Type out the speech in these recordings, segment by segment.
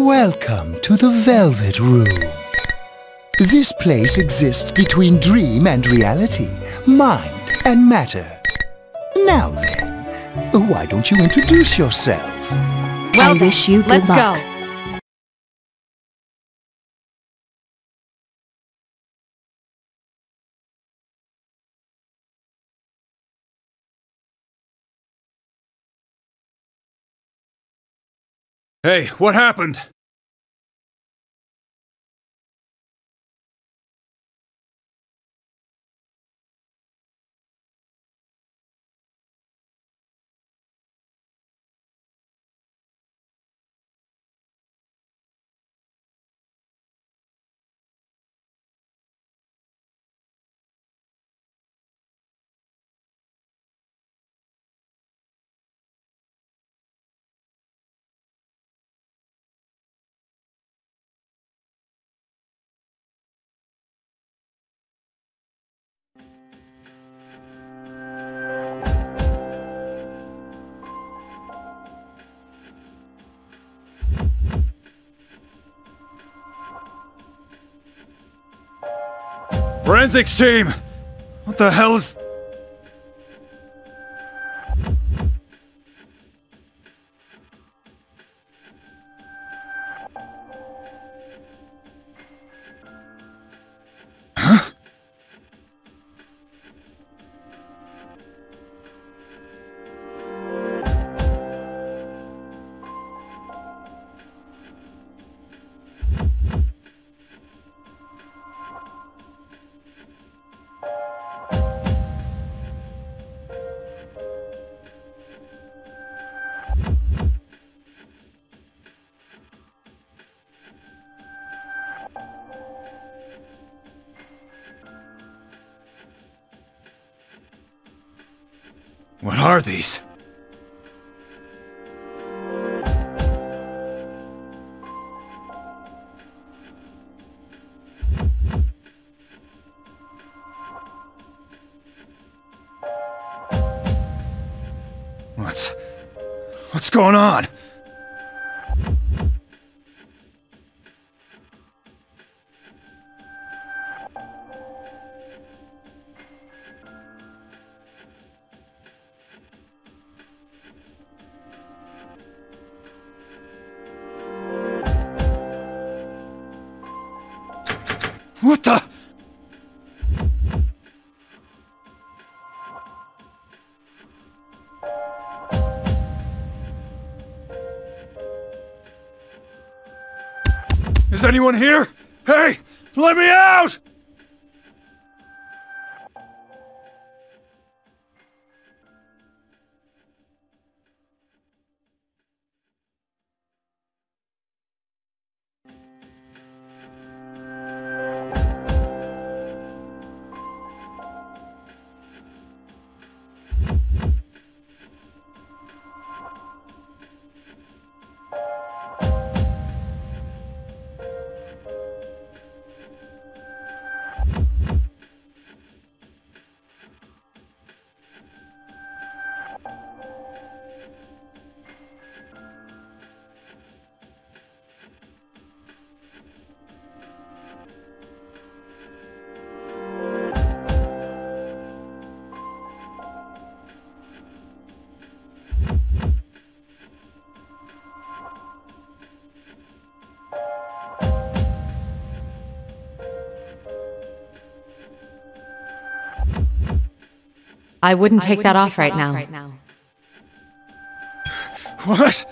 Welcome to the Velvet Room. This place exists between dream and reality, mind and matter. Now then, why don't you introduce yourself? Well, I wish you good luck. Let's go. Hey, what happened? Forensics team! What the hell is... Huh? What are these? What's going on? What the? Is anyone here? Hey, let me out! I wouldn't take that off right now. What?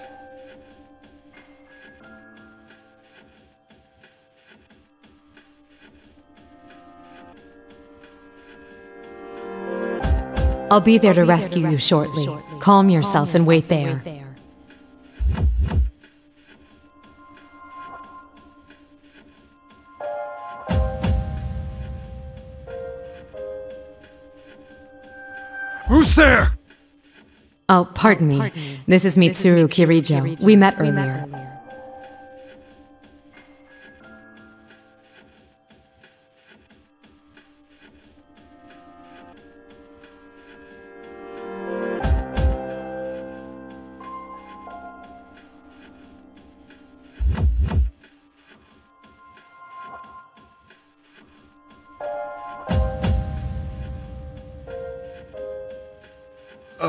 I'll be there to rescue you shortly. Calm yourself and wait there. Who's there? Oh, pardon me. This is Mitsuru Kirijo. We met earlier.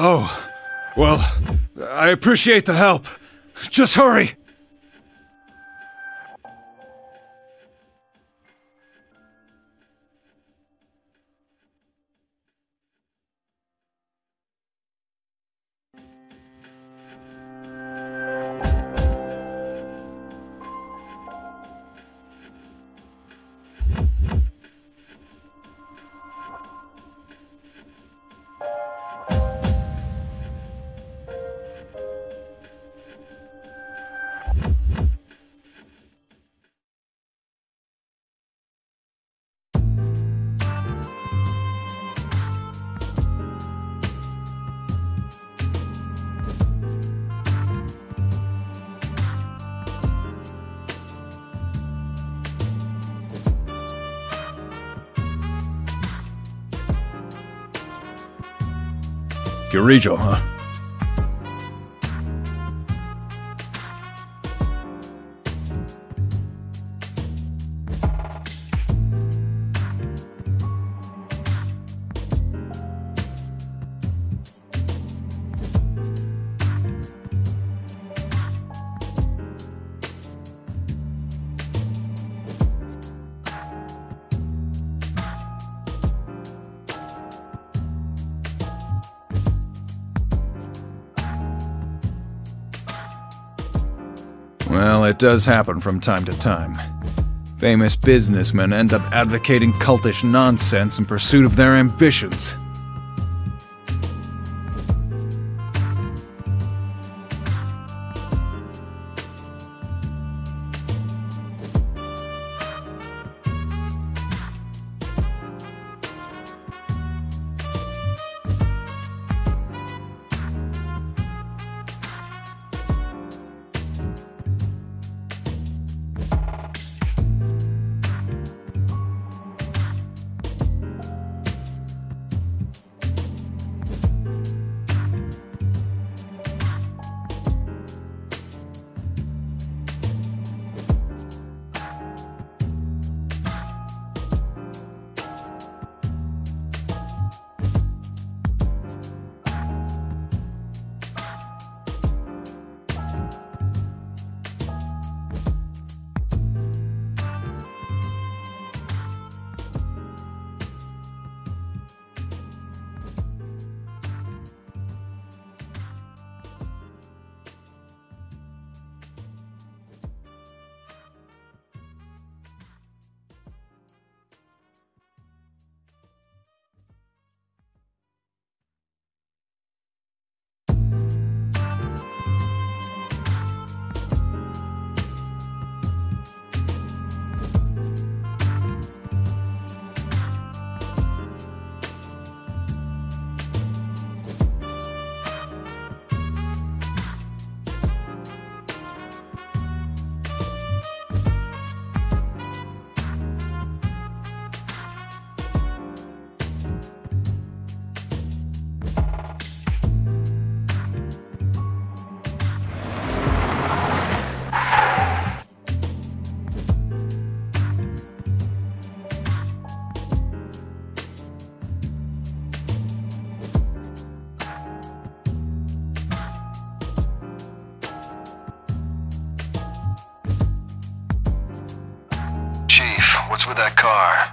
Oh, well, I appreciate the help. Just hurry! Kirijo, huh? Well, it does happen from time to time. Famous businessmen end up advocating cultish nonsense in pursuit of their ambitions. Chief, what's with that car?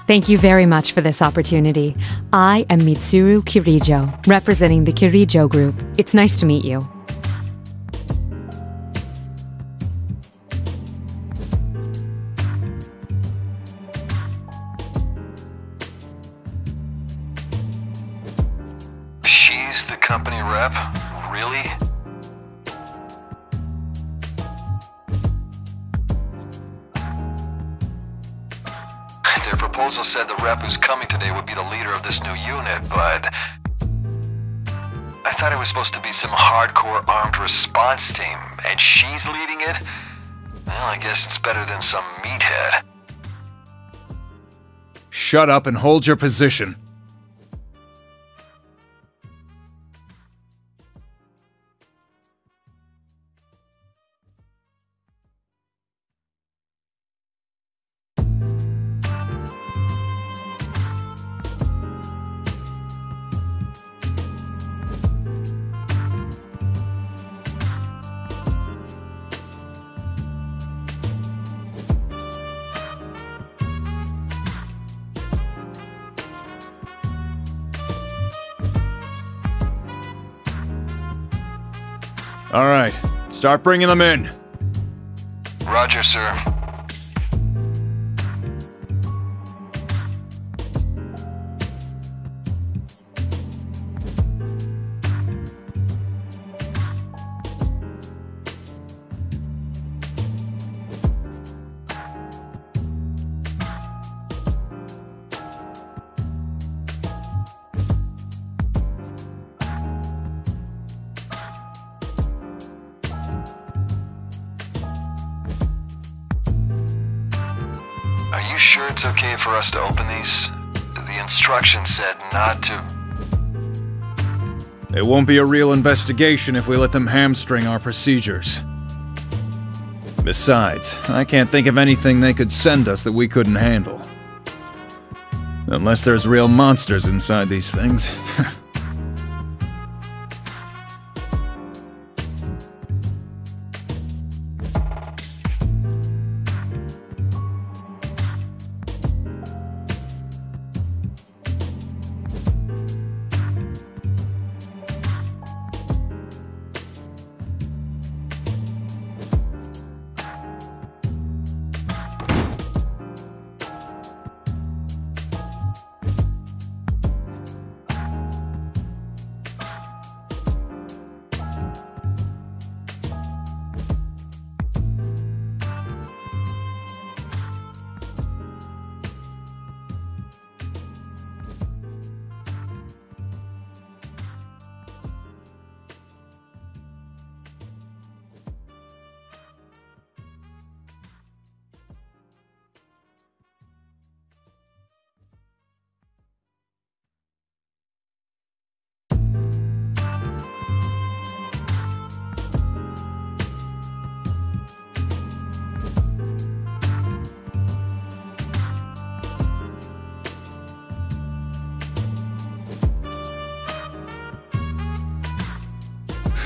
Thank you very much for this opportunity. I am Mitsuru Kirijo, representing the Kirijo Group. It's nice to meet you. She's the company rep? Really? Their proposal said the rep who's coming today would be the leader of this new unit, but I thought it was supposed to be some hardcore armed response team, and she's leading it? Well, I guess it's better than some meathead. Shut up and hold your position. All right, start bringing them in. Roger, sir. Are you sure it's okay for us to open these? The instructions said not to. It won't be a real investigation if we let them hamstring our procedures. Besides, I can't think of anything they could send us that we couldn't handle. Unless there's real monsters inside these things.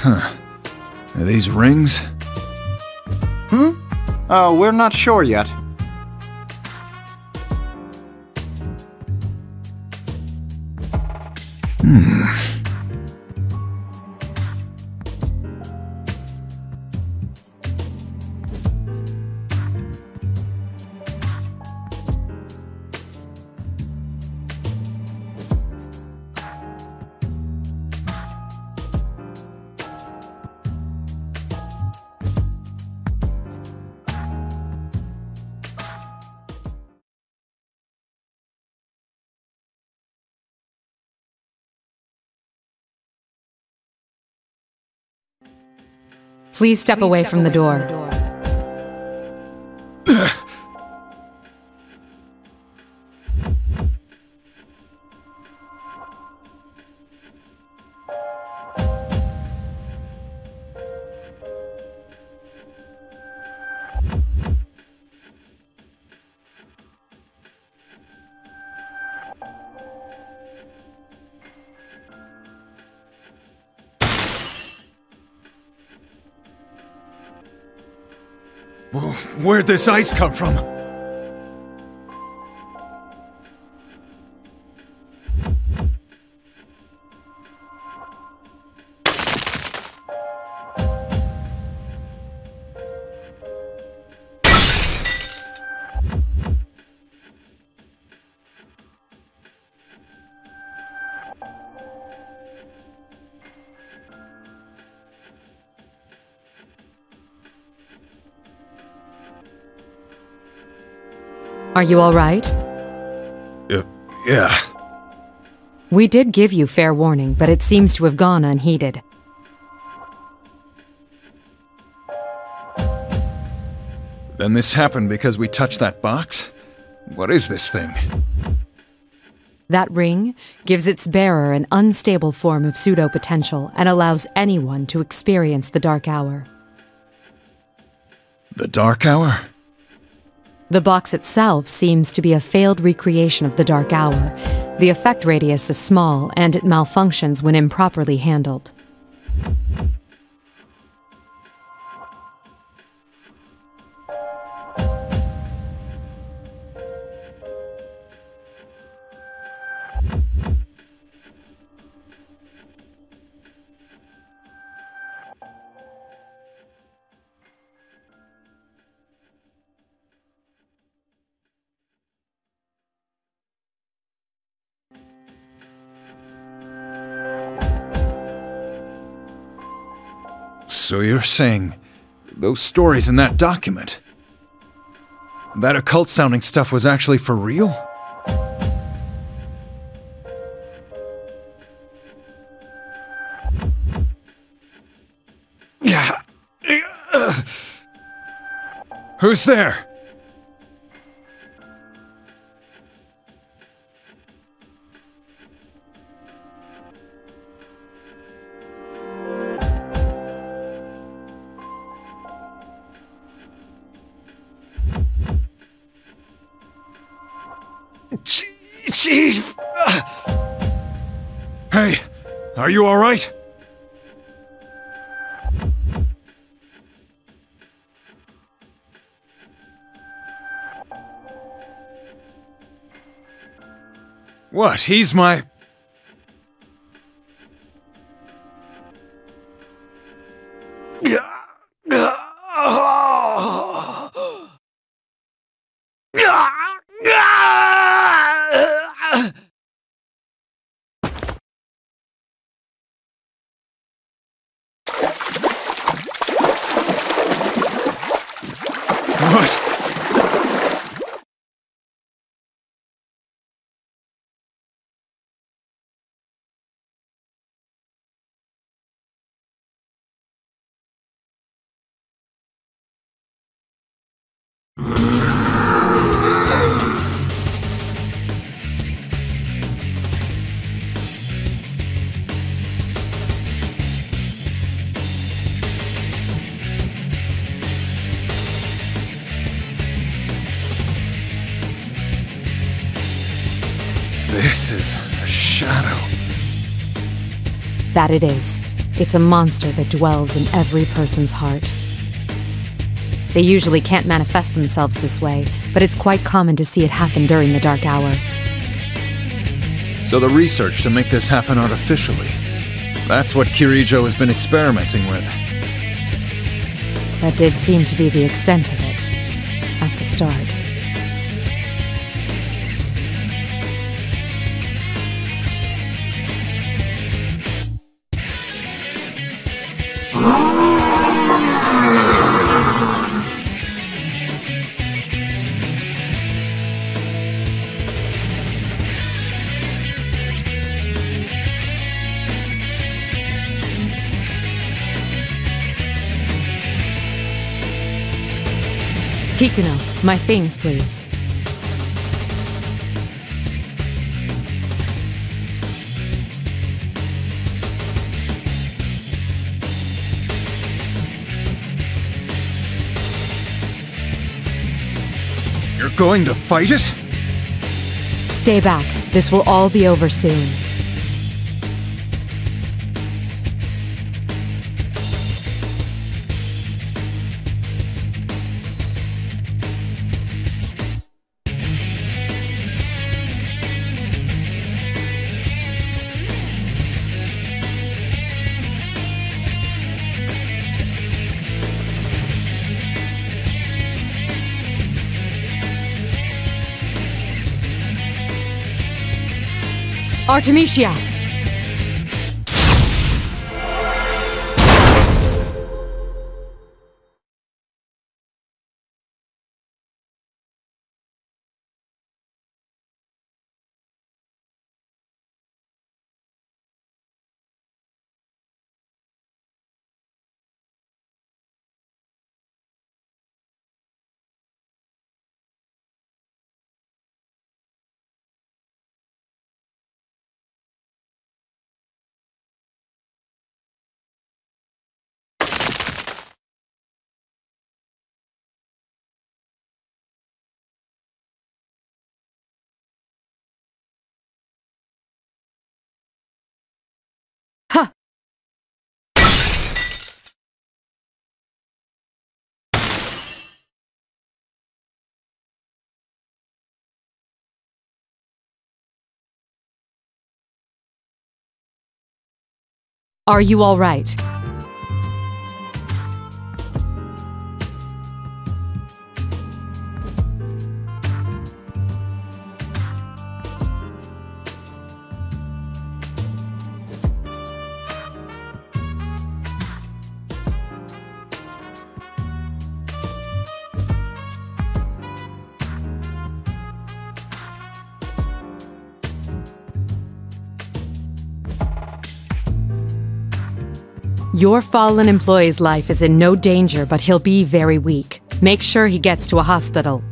Huh. Are these rings? We're not sure yet. Please step away from the door. Where'd this ice come from? Are you all right? Yeah. We did give you fair warning, but it seems to have gone unheeded. Then this happened because we touched that box? What is this thing? That ring gives its bearer an unstable form of pseudo-potential and allows anyone to experience the Dark Hour. The Dark Hour? The box itself seems to be a failed recreation of the Dark Hour. The effect radius is small, and it malfunctions when improperly handled. So you're saying those stories in that document, that occult-sounding stuff was actually for real? Who's there? Chief! Hey, are you all right? What? He's my... What? This is a shadow. That it is. It's a monster that dwells in every person's heart. They usually can't manifest themselves this way, but it's quite common to see it happen during the Dark Hour. So the research to make this happen artificially, that's what Kirijo has been experimenting with. That did seem to be the extent of it, at the start. Kikuno, my things, please. You're going to fight it? Stay back. This will all be over soon. Artemisia! Are you all right? Your fallen employee's life is in no danger, but he'll be very weak. Make sure he gets to a hospital.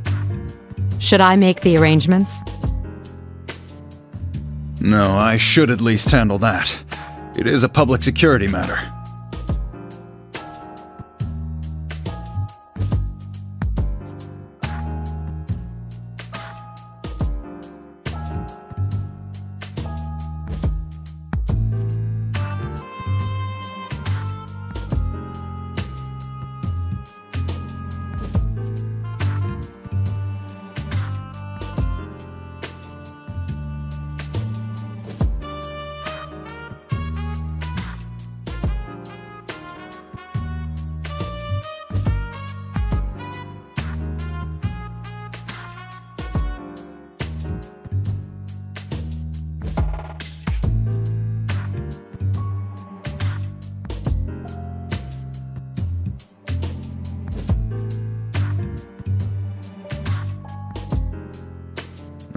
Should I make the arrangements? No, I should at least handle that. It is a public security matter.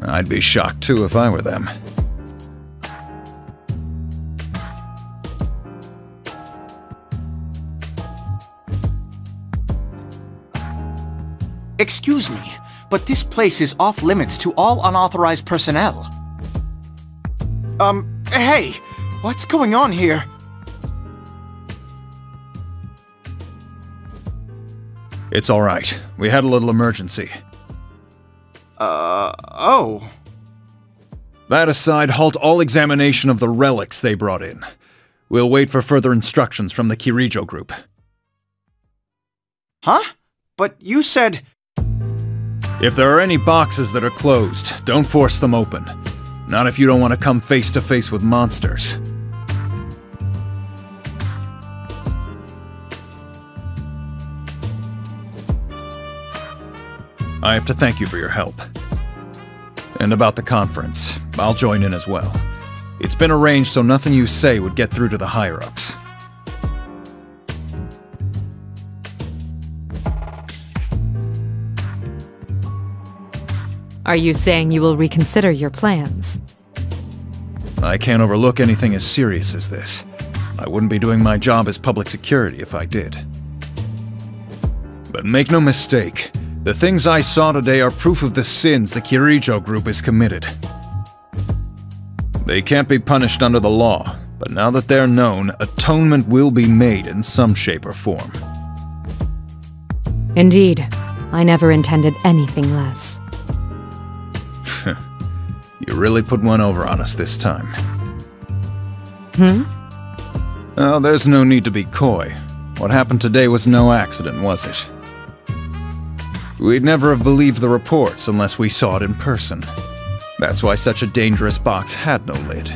I'd be shocked too if I were them. Excuse me, but this place is off limits to all unauthorized personnel. Hey, what's going on here? It's all right. We had a little emergency. Oh. That aside, halt all examination of the relics they brought in. We'll wait for further instructions from the Kirijo group. Huh? But you said... If there are any boxes that are closed, don't force them open. Not if you don't want to come face to face with monsters. I have to thank you for your help. And about the conference, I'll join in as well. It's been arranged so nothing you say would get through to the higher-ups. Are you saying you will reconsider your plans? I can't overlook anything as serious as this. I wouldn't be doing my job as public security if I did. But make no mistake, the things I saw today are proof of the sins the Kirijo group has committed. They can't be punished under the law, but now that they're known, atonement will be made in some shape or form. Indeed. I never intended anything less. You really put one over on us this time. Hmm? Oh, there's no need to be coy. What happened today was no accident, was it? We'd never have believed the reports unless we saw it in person. That's why such a dangerous box had no lid.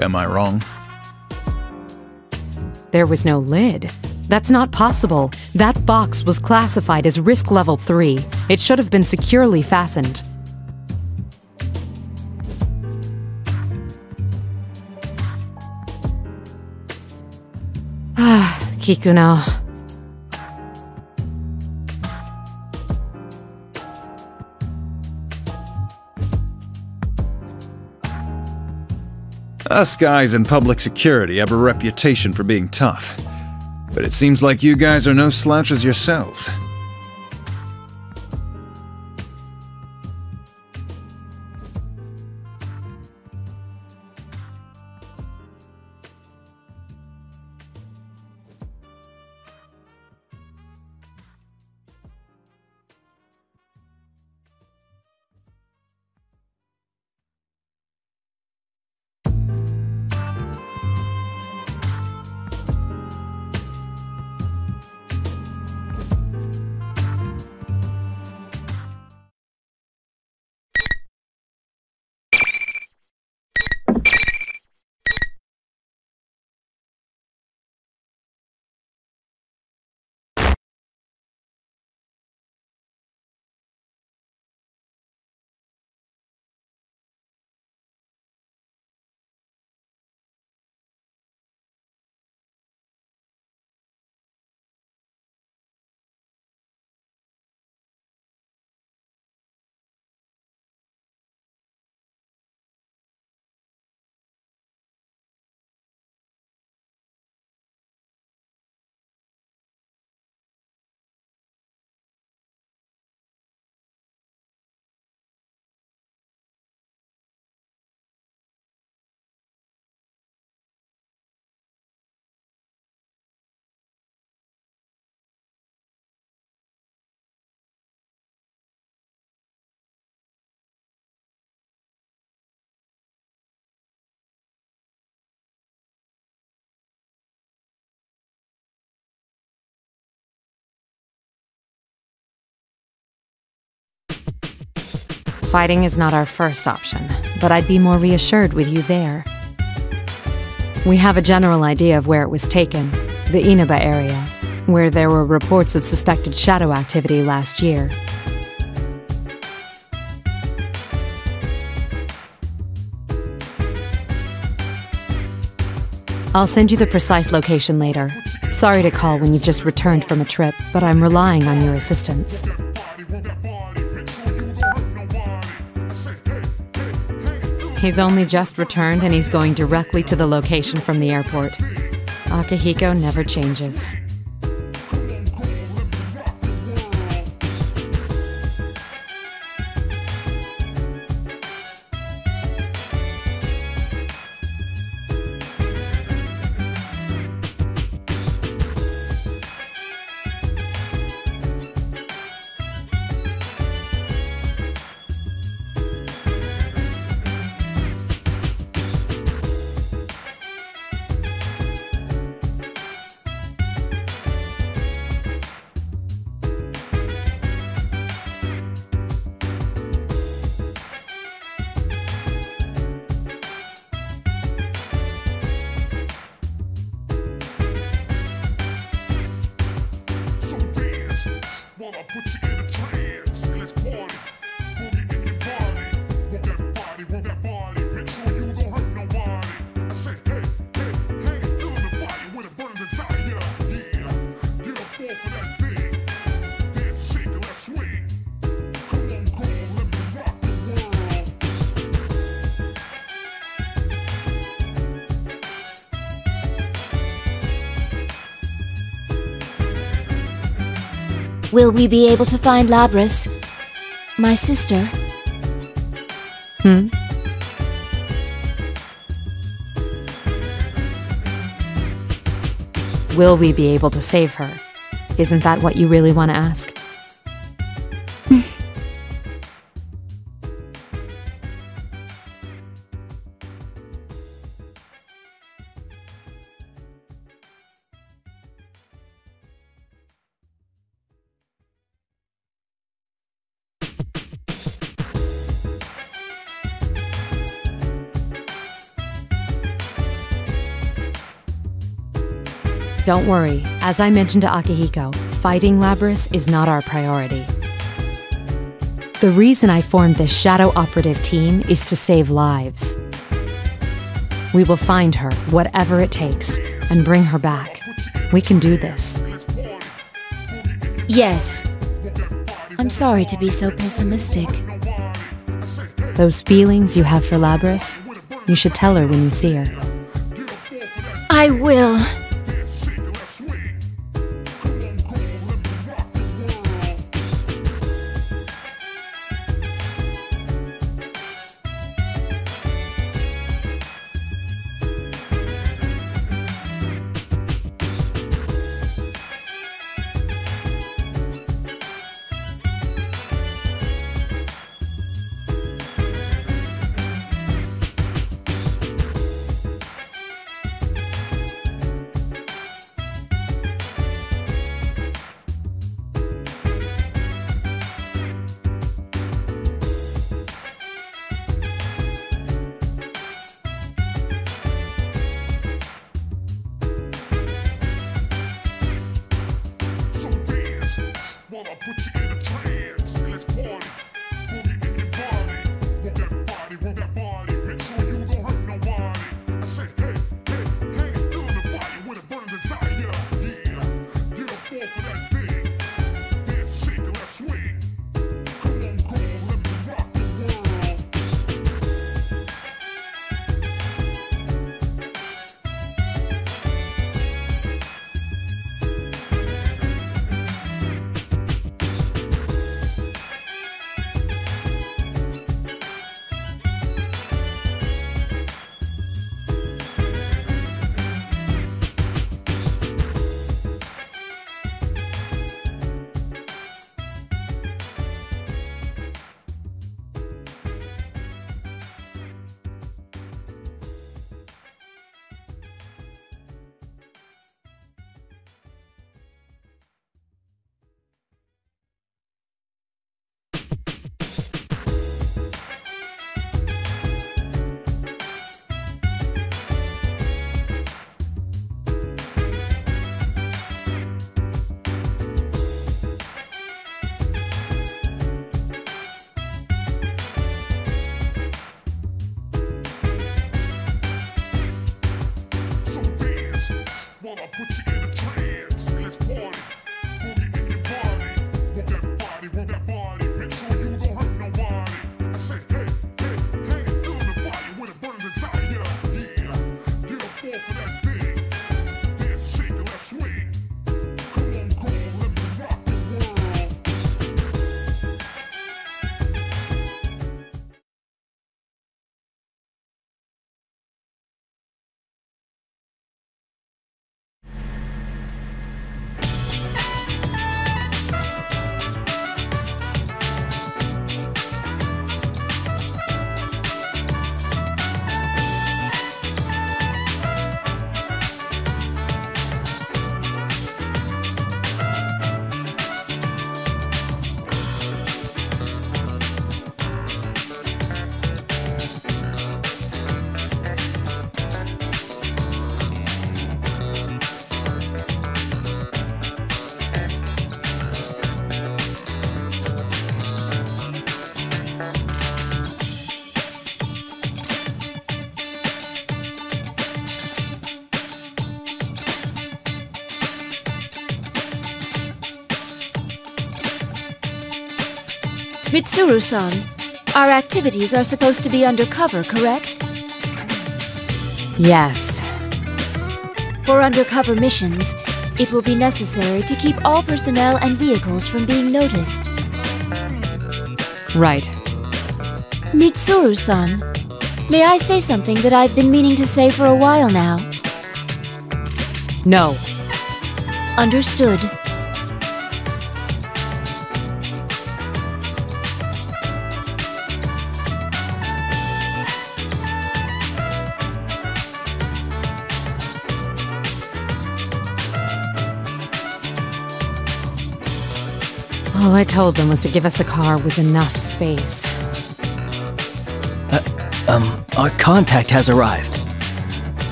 Am I wrong? There was no lid. That's not possible. That box was classified as risk level 3. It should have been securely fastened. Kikuno. Us guys in public security have a reputation for being tough. But it seems like you guys are no slouches yourselves. Fighting is not our first option, but I'd be more reassured with you there. We have a general idea of where it was taken, the Inaba area, where there were reports of suspected shadow activity last year. I'll send you the precise location later. Sorry to call when you just returned from a trip, but I'm relying on your assistance. He's only just returned and he's going directly to the location from the airport. Akihiko never changes. Will we be able to find Labris? My sister? Will we be able to save her? Isn't that what you really want to ask? Don't worry, as I mentioned to Akihiko, fighting Labris is not our priority. The reason I formed this shadow operative team is to save lives. We will find her, whatever it takes, and bring her back. We can do this. Yes. I'm sorry to be so pessimistic. Those feelings you have for Labris, you should tell her when you see her. I will. Mitsuru-san, our activities are supposed to be undercover, correct? Yes. For undercover missions, it will be necessary to keep all personnel and vehicles from being noticed. Right. Mitsuru-san, may I say something that I've been meaning to say for a while now? No. Understood. All I told them was to give us a car with enough space. Our contact has arrived.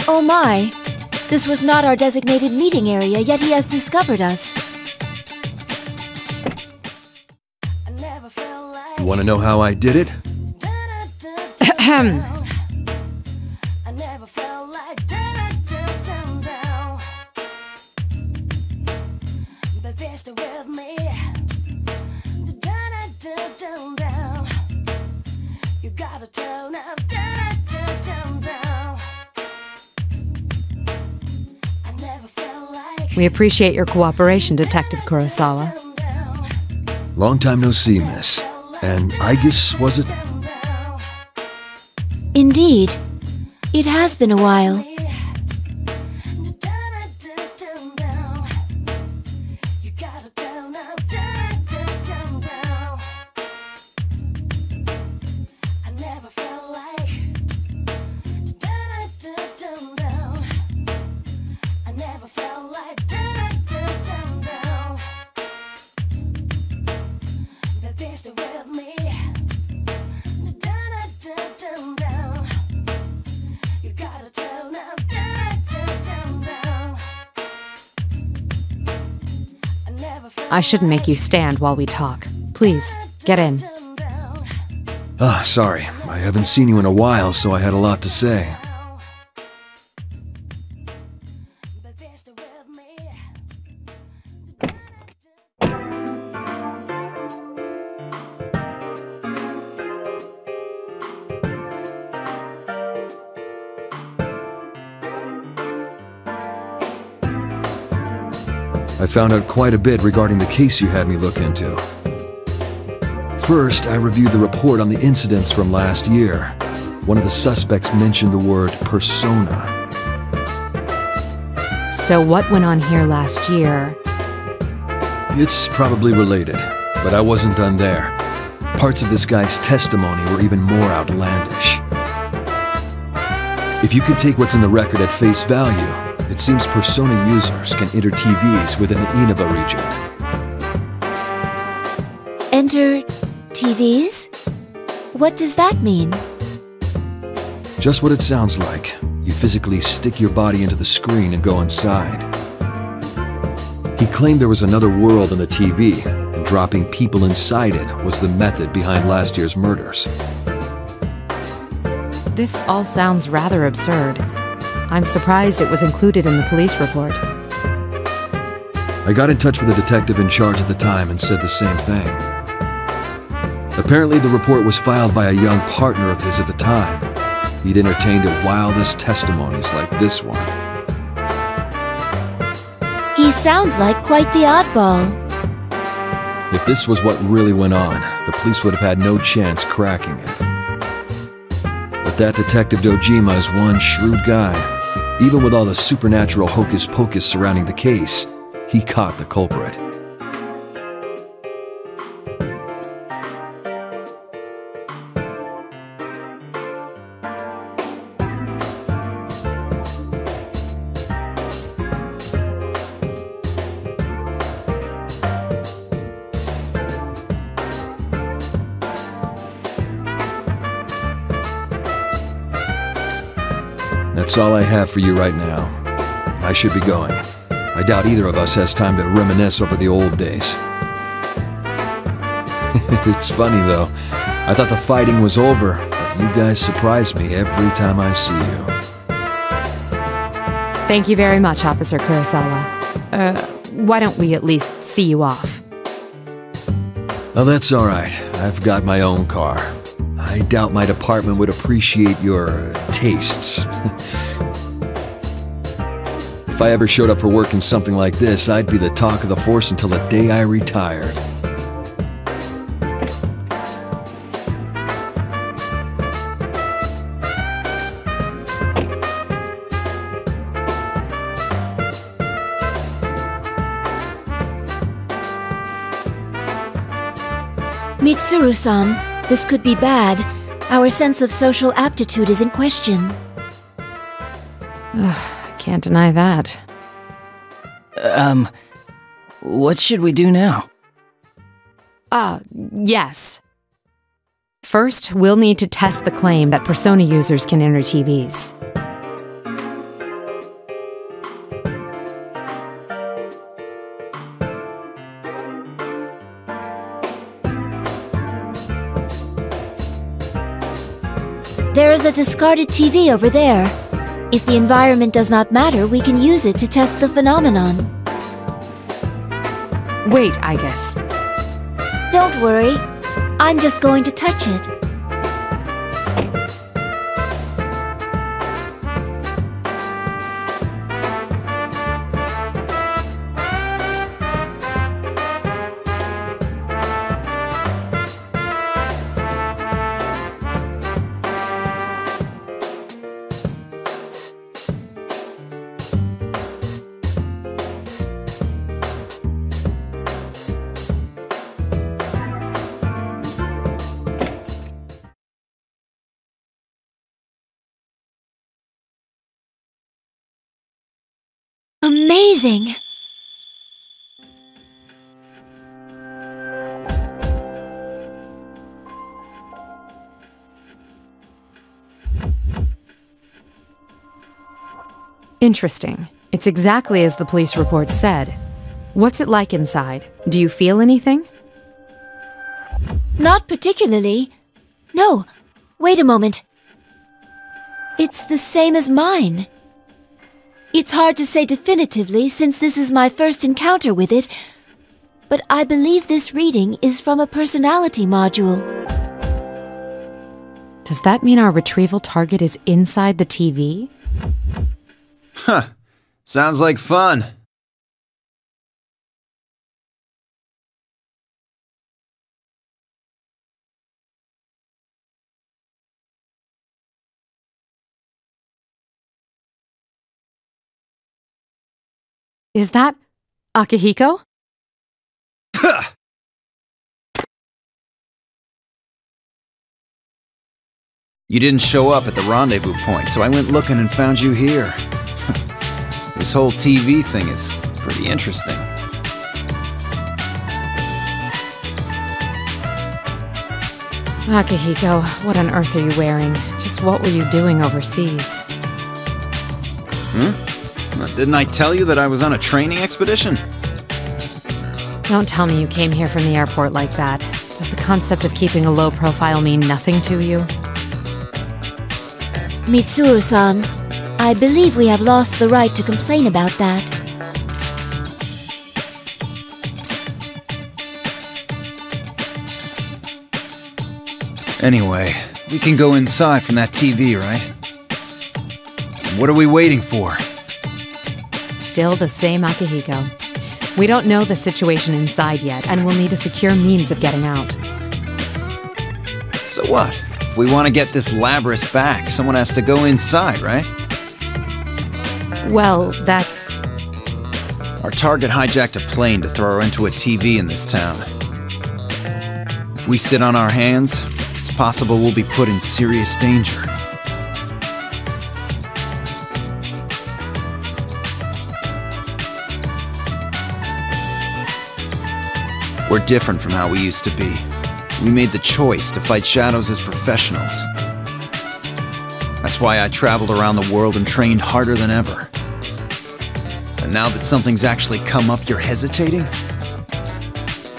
Oh my! This was not our designated meeting area, yet he has discovered us. You want to know how I did it? We appreciate your cooperation, Detective Kurosawa. Long time no see, miss. And Aegis, was it? Indeed. It has been a while. I shouldn't make you stand while we talk. Please, get in. Ah, sorry. I haven't seen you in a while, so I had a lot to say. I found out quite a bit regarding the case you had me look into. First, I reviewed the report on the incidents from last year. One of the suspects mentioned the word persona. So what went on here last year? It's probably related, but I wasn't done there. Parts of this guy's testimony were even more outlandish. If you could take what's in the record at face value, it seems persona users can enter TVs within the Inaba region. Enter TVs? What does that mean? Just what it sounds like. You physically stick your body into the screen and go inside. He claimed there was another world in the TV, and dropping people inside it was the method behind last year's murders. This all sounds rather absurd. I'm surprised it was included in the police report. I got in touch with the detective in charge at the time and said the same thing. Apparently the report was filed by a young partner of his at the time. He'd entertained the wildest testimonies like this one. He sounds like quite the oddball. If this was what really went on, the police would have had no chance cracking it. But that Detective Dojima is one shrewd guy. Even with all the supernatural hocus-pocus surrounding the case, he caught the culprit. That's all I have for you right now. I should be going. I doubt either of us has time to reminisce over the old days. It's funny though. I thought the fighting was over, but You guys surprise me every time I see you. Thank you very much, Officer Kurosawa. Why don't we at least see you off? Oh, that's alright. I've got my own car. I doubt my department would appreciate your tastes. If I ever showed up for work in something like this, I'd be the talk of the force until the day I retired. Mitsuru-san, this could be bad. Our sense of social aptitude is in question. Can't deny that. What should we do now? Yes. First, we'll need to test the claim that Persona users can enter TVs. There is a discarded TV over there. If the environment does not matter, we can use it to test the phenomenon. Wait, Aigis. Don't worry. I'm just going to touch it. Amazing! Interesting. It's exactly as the police report said. What's it like inside? Do you feel anything? Not particularly. No, wait a moment. It's the same as mine. It's hard to say definitively since this is my first encounter with it, but I believe this reading is from a personality module. Does that mean our retrieval target is inside the TV? Huh. Sounds like fun. Is that Akihiko? You didn't show up at the rendezvous point, so I went looking and found you here. This whole TV thing is pretty interesting. Akihiko, what on earth are you wearing? Just what were you doing overseas? Didn't I tell you that I was on a training expedition? Don't tell me you came here from the airport like that. Does the concept of keeping a low profile mean nothing to you? Mitsuru-san, I believe we have lost the right to complain about that. Anyway, we can go inside from that TV, right? What are we waiting for? Still the same Akihiko. We don't know the situation inside yet, and we'll need a secure means of getting out. So what? If we want to get this Labrys back, someone has to go inside, right? Well, that's... Our target hijacked a plane to throw her into a TV in this town. If we sit on our hands, it's possible we'll be put in serious danger. We're different from how we used to be. We made the choice to fight shadows as professionals. That's why I traveled around the world and trained harder than ever. And now that something's actually come up, you're hesitating?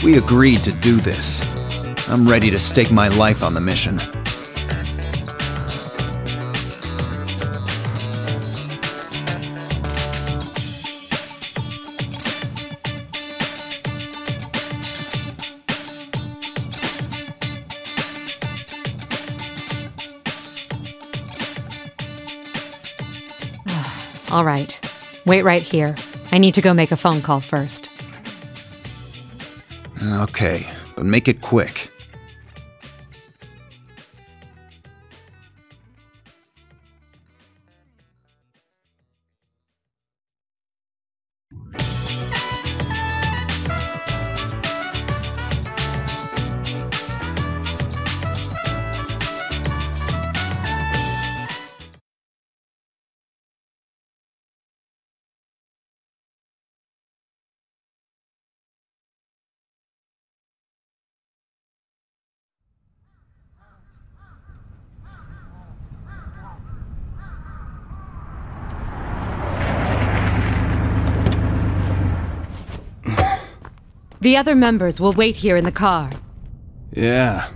We agreed to do this. I'm ready to stake my life on the mission. All right. Wait right here. I need to go make a phone call first. Okay, but make it quick. The other members will wait here in the car. Yeah.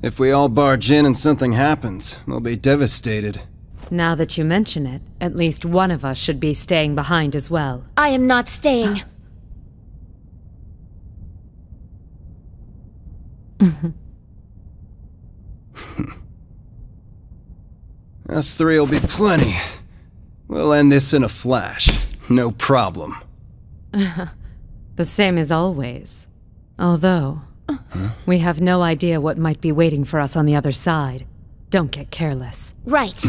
If we all barge in and something happens, they'll be devastated. Now that you mention it, at least one of us should be staying behind as well. I am not staying. Us three will be plenty. We'll end this in a flash. No problem. The same as always. Although, we have no idea what might be waiting for us on the other side. Don't get careless. Right.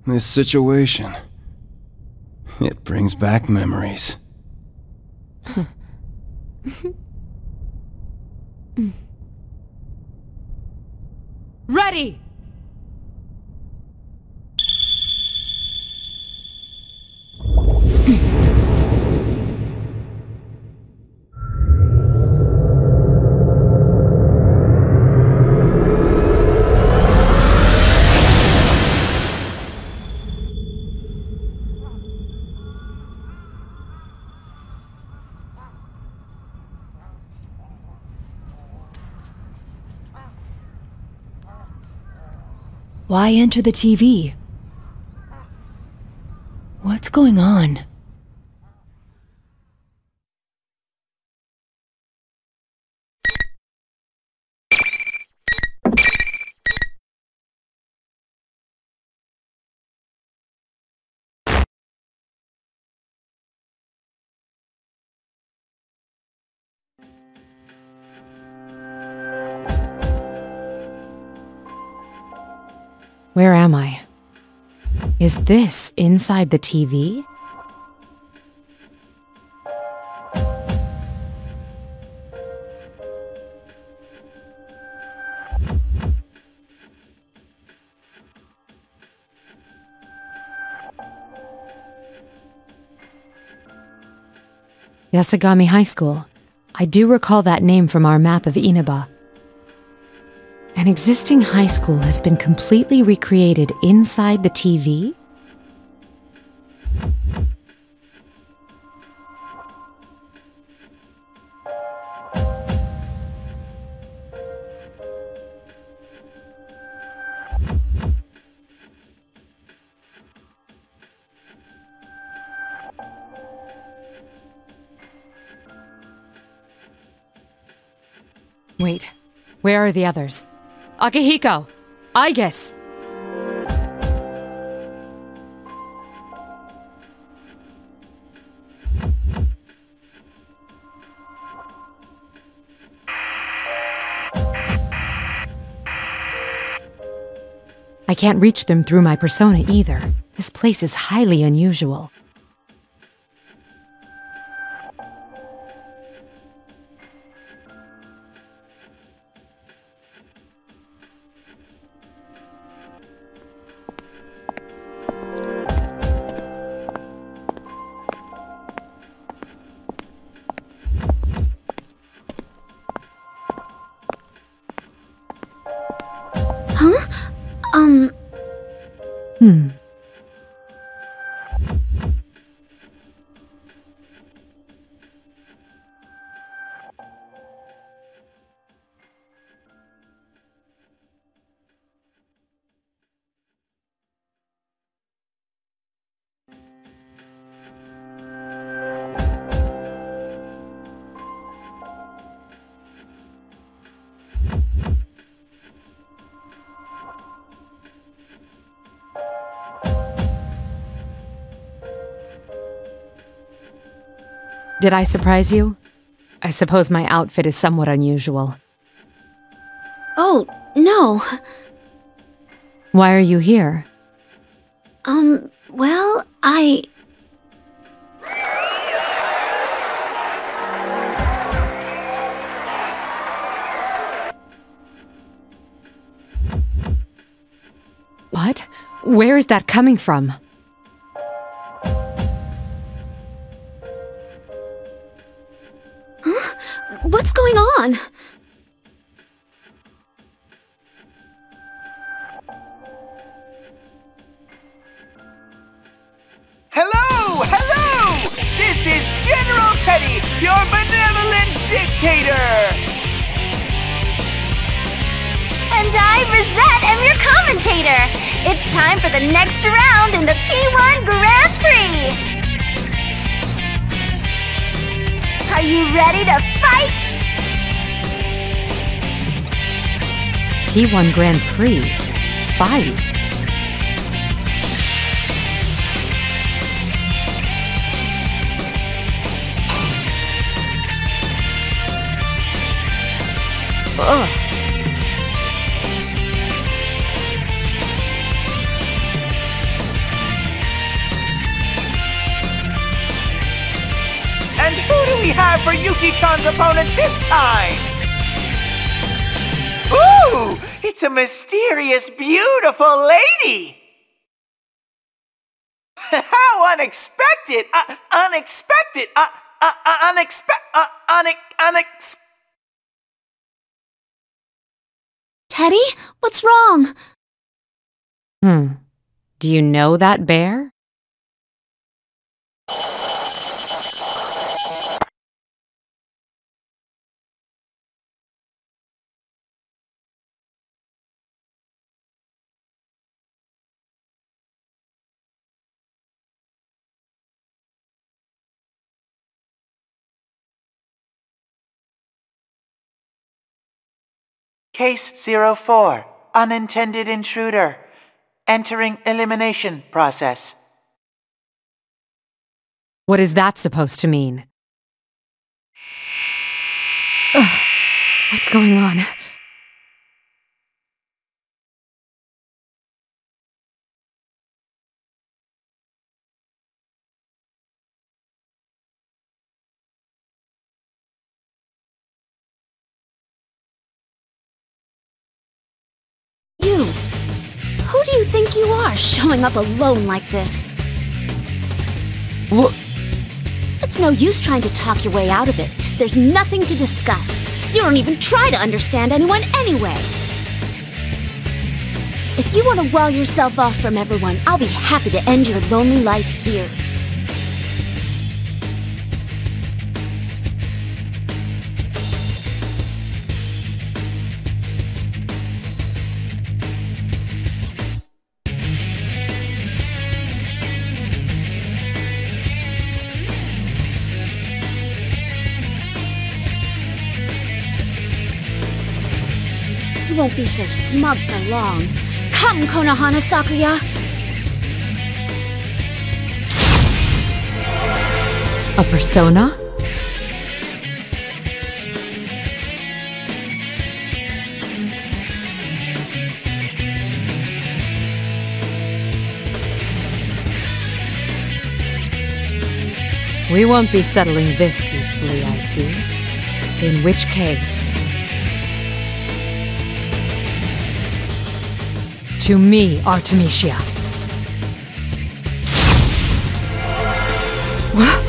This situation, it brings back memories. Ready! Why enter the TV? What's going on? Where am I? Is this inside the TV? Yasagami High School. I do recall that name from our map of Inaba. An existing high school has been completely recreated inside the TV? Wait, where are the others? Akihiko! Aigis! I can't reach them through my persona either. This place is highly unusual. Did I surprise you? I suppose my outfit is somewhat unusual. Oh, no. Why are you here? Well, What? Where is that coming from? Huh? What's going on? Hello! Hello! This is General Teddy, your benevolent dictator! And I, Rosette, am your commentator! It's time for the next round in the P1 Grand Prix! Are you ready to fight? P1 Grand Prix? Fight? Ugh. And who do we have for Yuki-chan's opponent this time? Ooh! It's a mysterious, beautiful lady! How unexpected! Unexpected! Teddy? What's wrong? Do you know that bear? Case 04, unintended intruder. Entering elimination process. What is that supposed to mean? Ugh. What's going on? Who do you think you are, showing up alone like this? It's no use trying to talk your way out of it. There's nothing to discuss. You don't even try to understand anyone anyway. If you want to wall yourself off from everyone, I'll be happy to end your lonely life here. You won't be so smug for long. Come, Konohana Sakuya! A persona? We won't be settling this peacefully, I see. In which case... To me, Artemisia. What?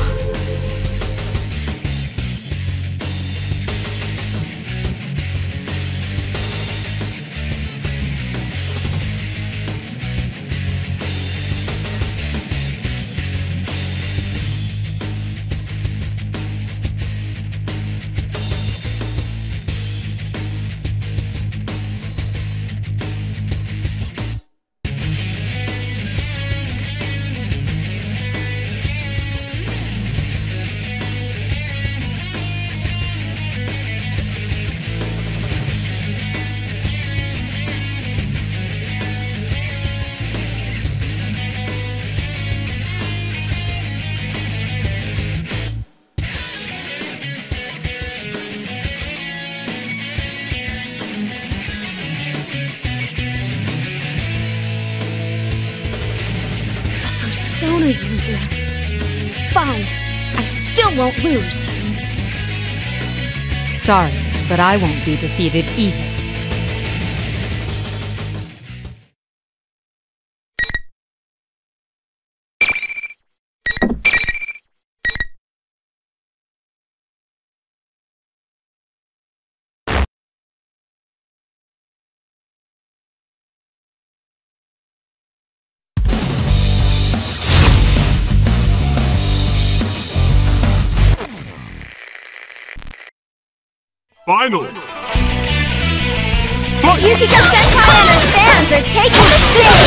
Sonar user. Fine. I still won't lose. Sorry, but I won't be defeated either. Finally! Yukiko Senpai and her fans are taking the stage!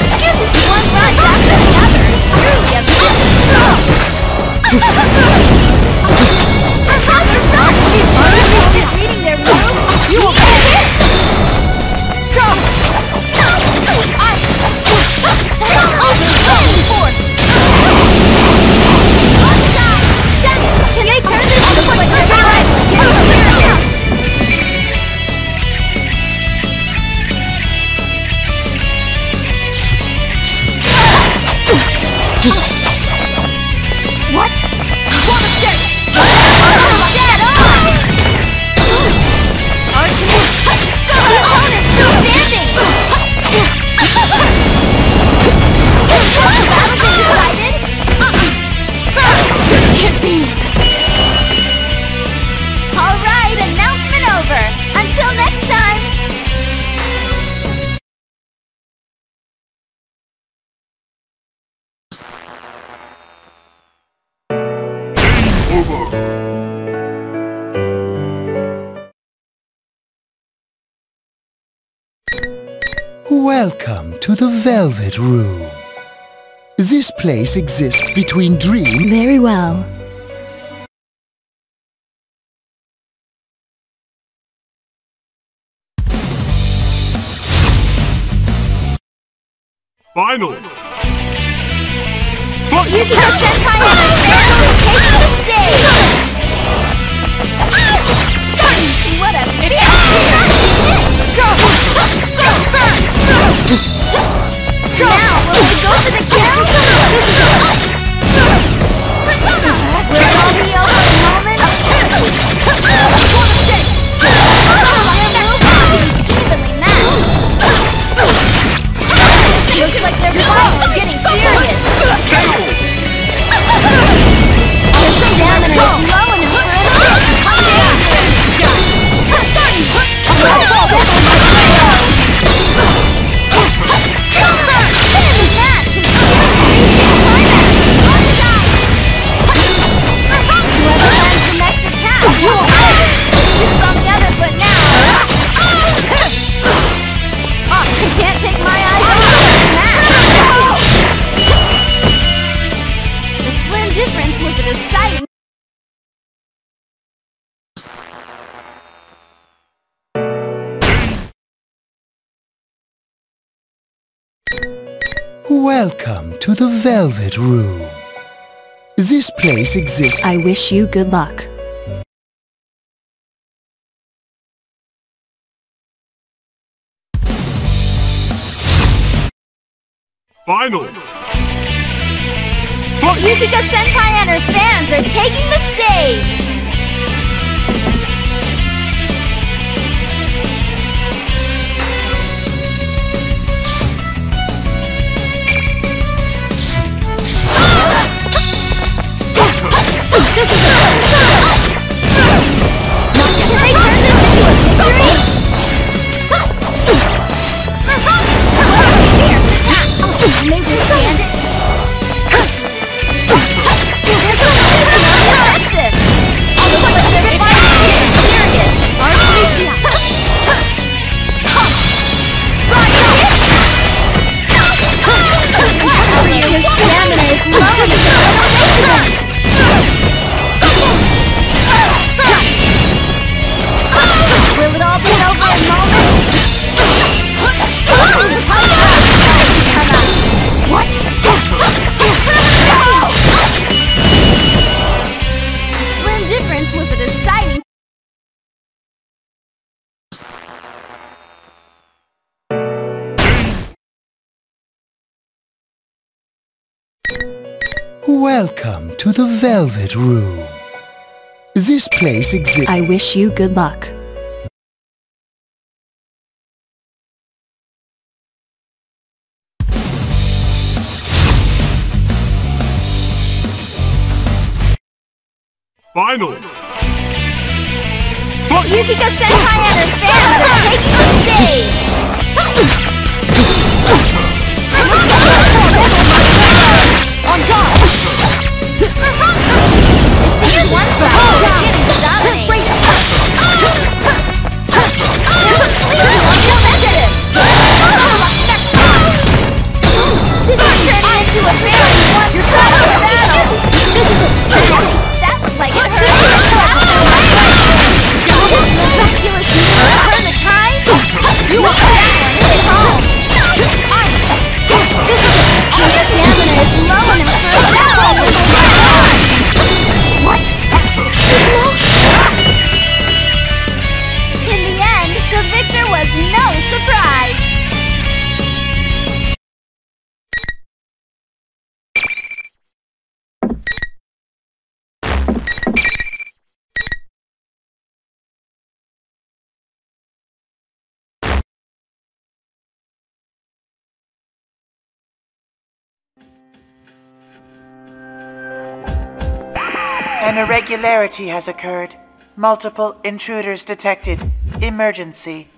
Excuse me! One run after another is truly amazing! She's reading their moves! You will get it! Go! Ice! Ultimate force! Can they turn this into like they're right? What? Wanna stay? Dead on! Archie! The opponent's still standing! Has the battle been decided? This can't be! Alright, announcement over! Until next time! Welcome to the Velvet Room. This place exists between dream... Very well. Finally! Yukiko Senpai and her fans are taking the stage! What a fantastic Now, will they go for the kill? Will it all be over in a moment? Evenly matched. Looks like their battle is getting serious. Our stamina is low enough for Welcome to the Velvet Room. This place exists... I wish you good luck. Finally! Yukiko Senpai and her fans are taking the stage! This is a Can they turn this into a victory? Fierce attacks! Can they withstand it? They're so offensive! All the way to their fighting! Welcome to the Velvet Room. This place exists. I wish you good luck. Finally! Yukiko Senpai and her fans are taking the stage! On top! It seems one side is beginning to dominate. Brace yourself! This is turning into a very one-sided battle! This is that looked like it hurt! Miraculous turn the tide? You will that one hit home! Ice! This is it! Your stamina is low enough for a battle with fire! What? In the end, the victor was no surprise! An irregularity has occurred. Multiple intruders detected. Emergency.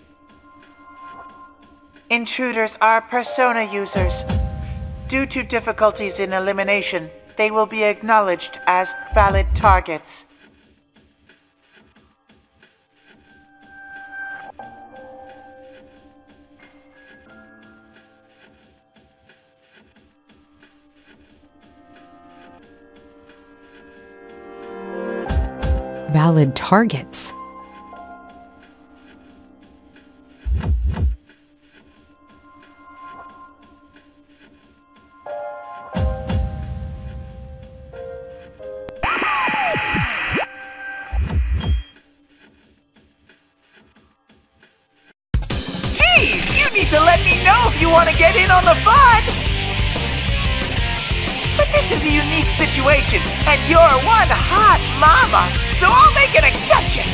Intruders are persona users. Due to difficulties in elimination, they will be acknowledged as valid targets. Valid targets. Geez, you need to let me know if you want to get in on the fun! But this is a unique situation, and you're one hot mama, so I'll make an exception!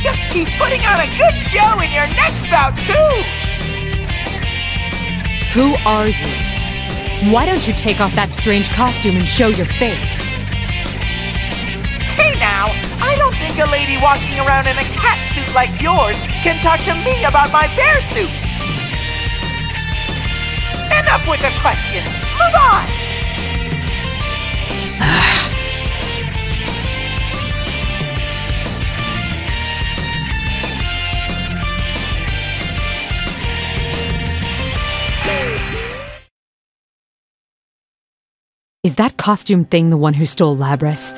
Just keep putting on a good show in your next bout, too! Who are you? Why don't you take off that strange costume and show your face? Hey now, I don't think a lady walking around in a cat suit like yours can talk to me about my bear suit! Enough with the questions! Move on! Is that costume thing the one who stole Labrys?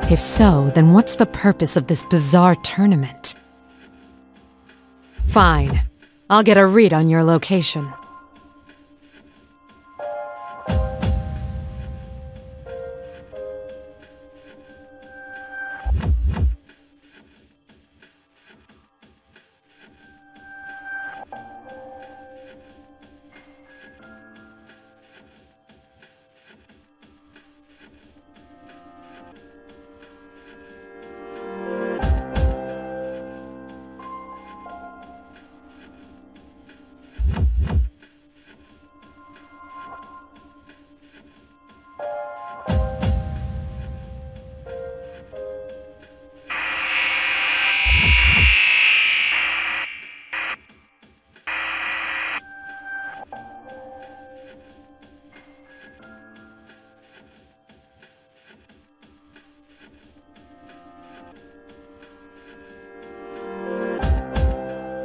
If so, then what's the purpose of this bizarre tournament? Fine. I'll get a read on your location.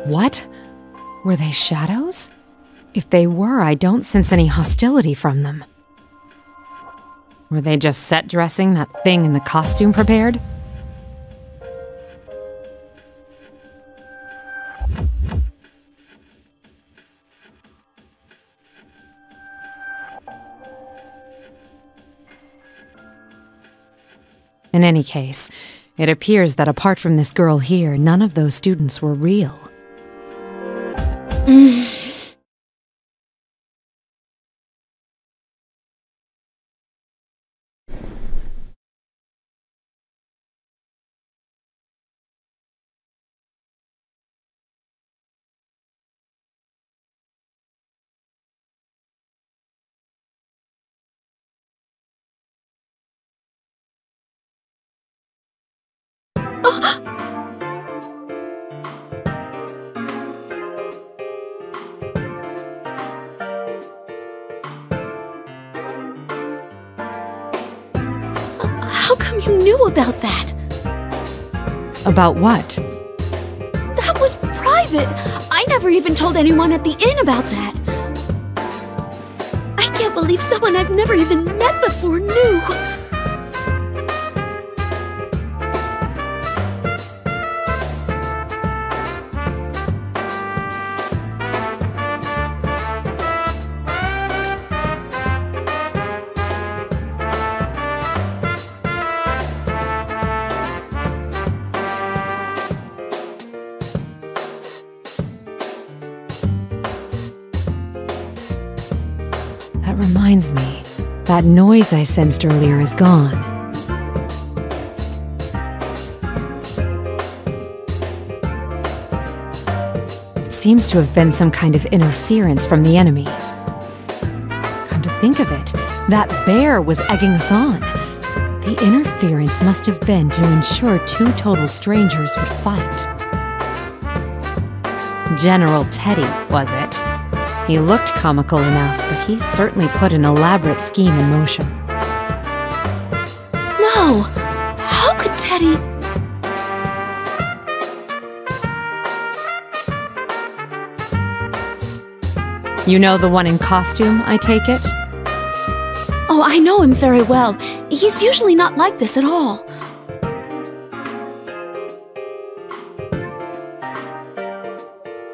What? Were they shadows? If they were, I don't sense any hostility from them. Were they just set dressing that thing in the costume prepared? In any case, it appears that apart from this girl here, none of those students were real. How come you knew about that? About what? That was private. I never even told anyone at the inn about that. I can't believe someone I've never even met before knew. That reminds me. That noise I sensed earlier is gone. It seems to have been some kind of interference from the enemy. Come to think of it, that bear was egging us on. The interference must have been to ensure two total strangers would fight. General Teddy, was it? He looked comical enough, but he certainly put an elaborate scheme in motion. No! How could Teddy... You know the one in costume, I take it? Oh, I know him very well. He's usually not like this at all.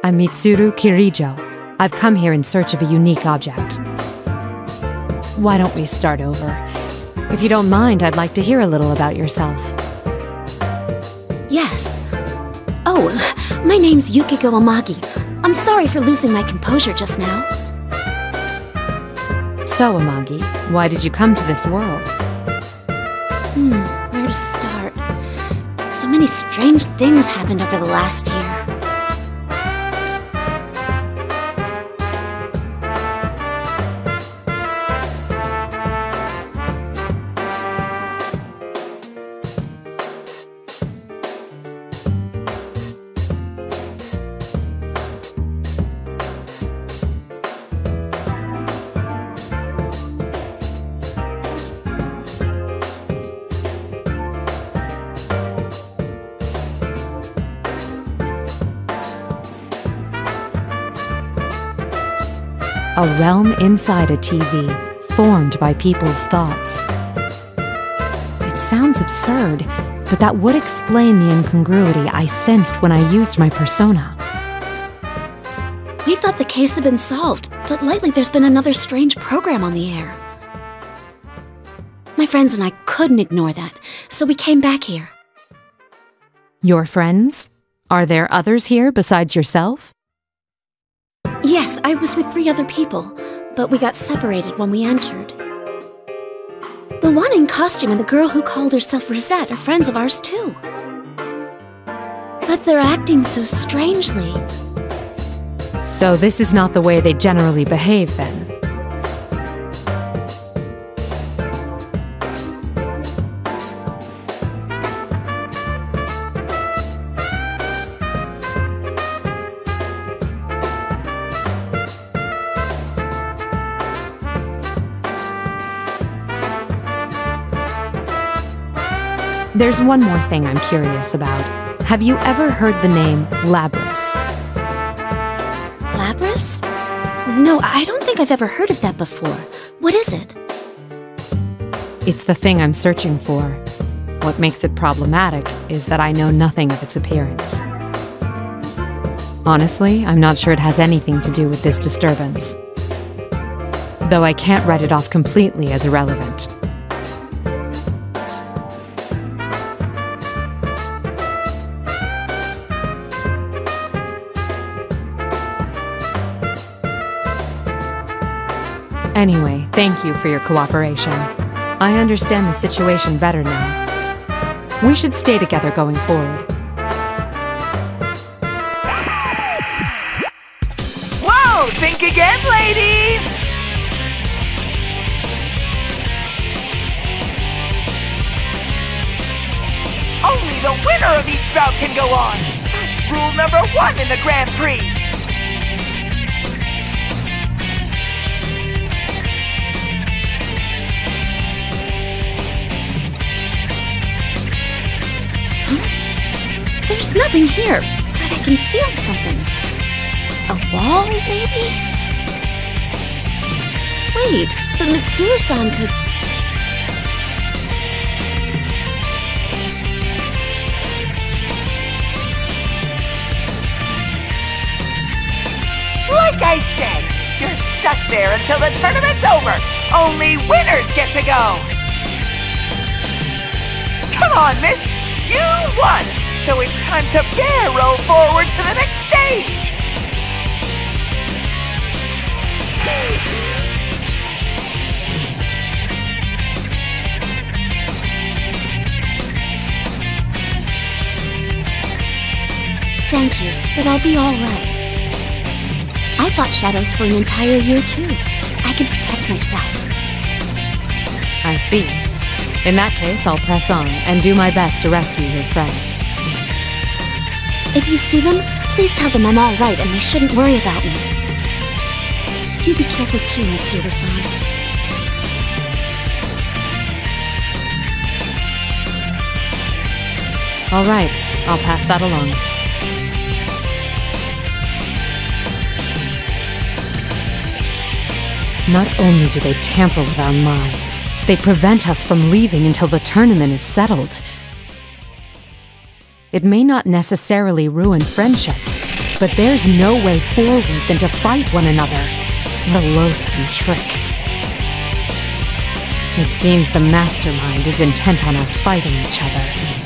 I'm Mitsuru Kirijo. I've come here in search of a unique object. Why don't we start over? If you don't mind, I'd like to hear a little about yourself. Yes. Oh, my name's Yukiko Amagi. I'm sorry for losing my composure just now. So, Amagi, why did you come to this world? Where to start? So many strange things happened over the last year. A realm inside a TV, formed by people's thoughts. It sounds absurd, but that would explain the incongruity I sensed when I used my persona. We thought the case had been solved, but lately there's been another strange program on the air. My friends and I couldn't ignore that, so we came back here. Your friends? Are there others here besides yourself? Yes, I was with 3 other people, but we got separated when we entered. The one in costume and the girl who called herself Rosette are friends of ours too. But they're acting so strangely. So this is not the way they generally behave, then? There's one more thing I'm curious about. Have you ever heard the name Labrys? Labrys? No, I don't think I've ever heard of that before. What is it? It's the thing I'm searching for. What makes it problematic is that I know nothing of its appearance. Honestly, I'm not sure it has anything to do with this disturbance. Though I can't write it off completely as irrelevant. Anyway, thank you for your cooperation. I understand the situation better now. We should stay together going forward. Whoa! Think again, ladies! Only the winner of each bout can go on. That's rule number 1 in the Grand Prix. There's nothing here, but I can feel something. A wall, maybe? Wait, but Mitsuru-san could... Like I said, you're stuck there until the tournament's over. Only winners get to go. Come on, miss. You won. So it's time to barrel forward to the next stage. Thank you, but I'll be all right. I fought shadows for an entire year, too. I can protect myself. I see. In that case, I'll press on and do my best to rescue your friends. If you see them, please tell them I'm all right and they shouldn't worry about me. You be careful too, Mitsuru-san. All right, I'll pass that along. Not only do they tamper with our minds, they prevent us from leaving until the tournament is settled. It may not necessarily ruin friendships, but there's no way forward than to fight one another. What a loathsome trick. It seems the mastermind is intent on us fighting each other.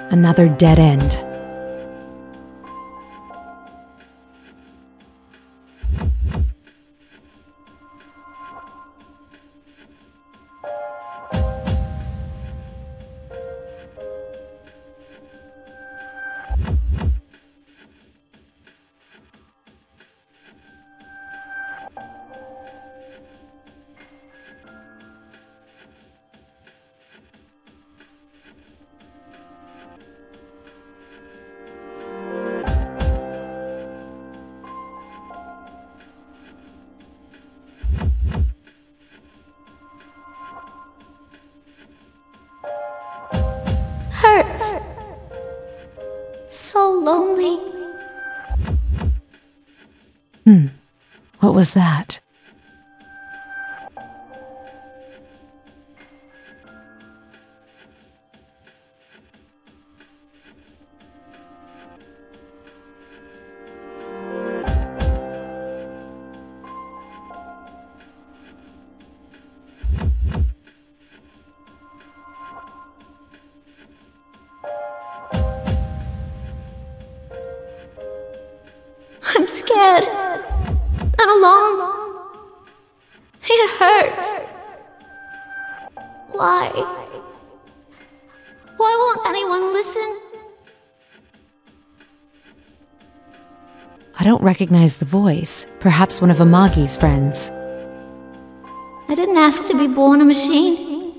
Another dead end. Hurts. So lonely. What was that? I'm scared. And alone. It hurts. Why? Why won't anyone listen? I don't recognize the voice. Perhaps one of Amagi's friends. I didn't ask to be born a machine.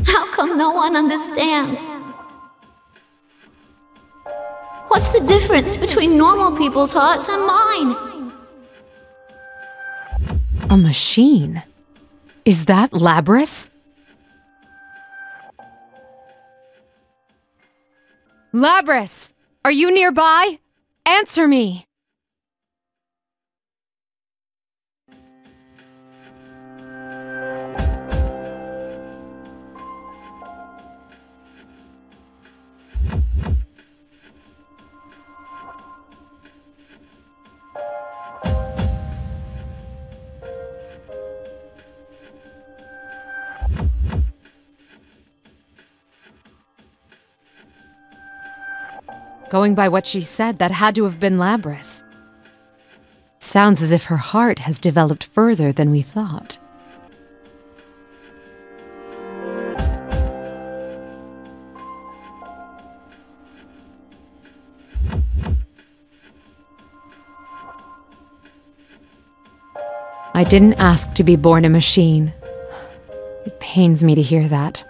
How come no one understands? What's the difference between normal people's hearts and mine? A machine? Is that Labrys? Labrys! Are you nearby? Answer me! Going by what she said, that had to have been Labrys. sounds as if her heart has developed further than we thought. I didn't ask to be born a machine. It pains me to hear that.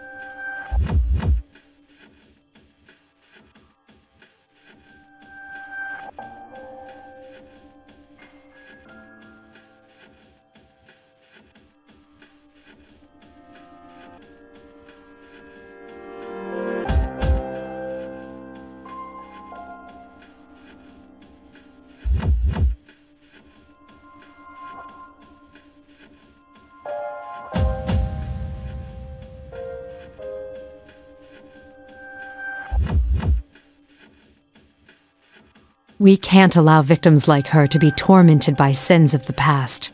We can't allow victims like her to be tormented by sins of the past,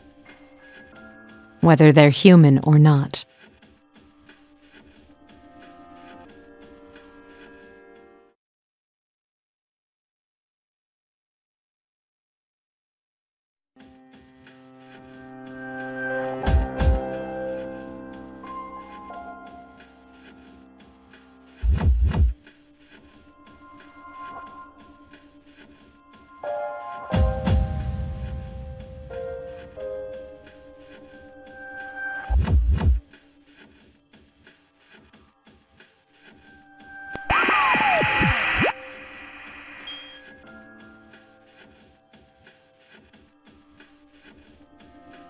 whether they're human or not.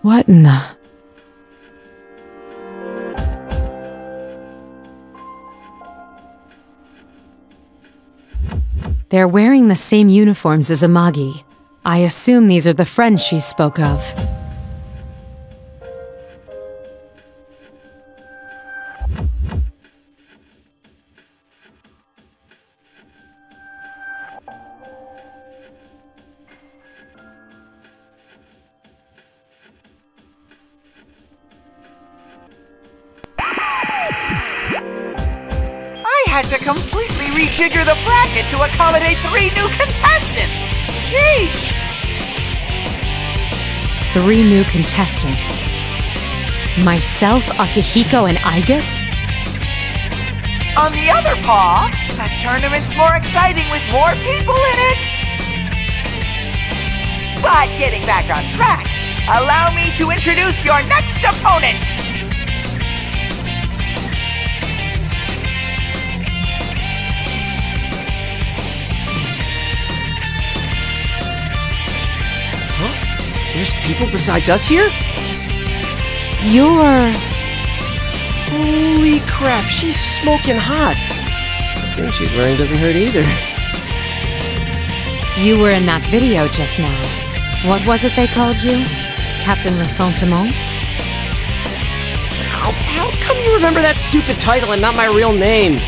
What in the... They're wearing the same uniforms as Amagi. I assume these are the friends she spoke of. I had to completely rejigger the bracket to accommodate 3 new contestants! Sheesh! 3 new contestants. Myself, Akihiko, and Igus? On the other paw, that tournament's more exciting with more people in it! But getting back on track, allow me to introduce your next opponent! There's people besides us here? You're... Holy crap, she's smoking hot. The thing she's wearing doesn't hurt either. You were in that video just now. What was it they called you? Captain Ressentiment? How come you remember that stupid title and not my real name?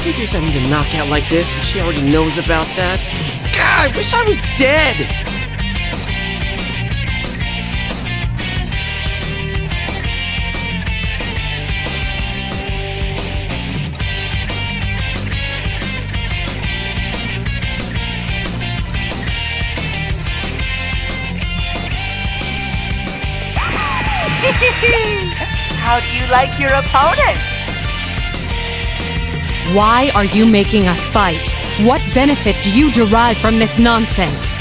Figures I need a knockout like this and she already knows about that. God, I wish I was dead! How do you like your opponent? Why are you making us fight? What benefit do you derive from this nonsense?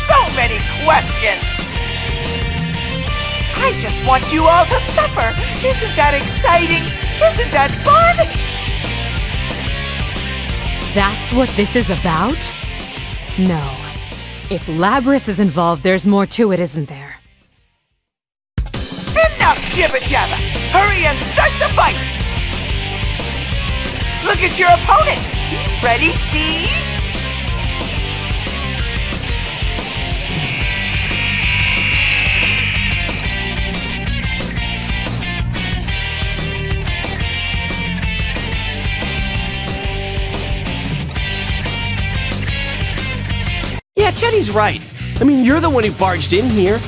So many questions! I just want you all to suffer! Isn't that exciting? Isn't that fun? That's what this is about? No. If Labrys is involved, there's more to it, isn't there? Enough jibber-jabber! Hurry and start the fight! Look at your opponent! He's ready, see? Yeah, Teddy's right. I mean, you're the one who barged in here.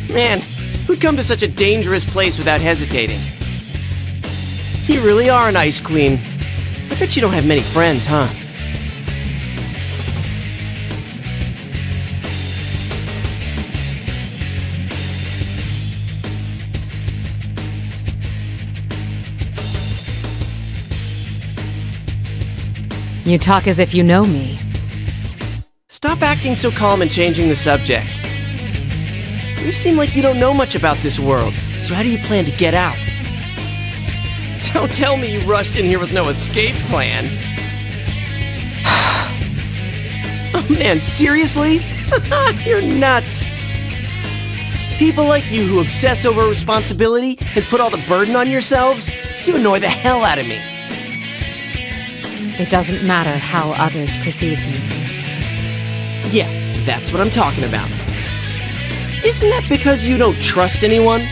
Man, who'd come to such a dangerous place without hesitating? You really are an ice queen. I bet you don't have many friends, huh? You talk as if you know me. Stop acting so calm and changing the subject. You seem like you don't know much about this world, so how do you plan to get out? Don't tell me you rushed in here with no escape plan. Oh man, seriously? You're nuts. People like you who obsess over responsibility and put all the burden on yourselves, you annoy the hell out of me. It doesn't matter how others perceive me. Yeah, that's what I'm talking about. Isn't that because you don't trust anyone?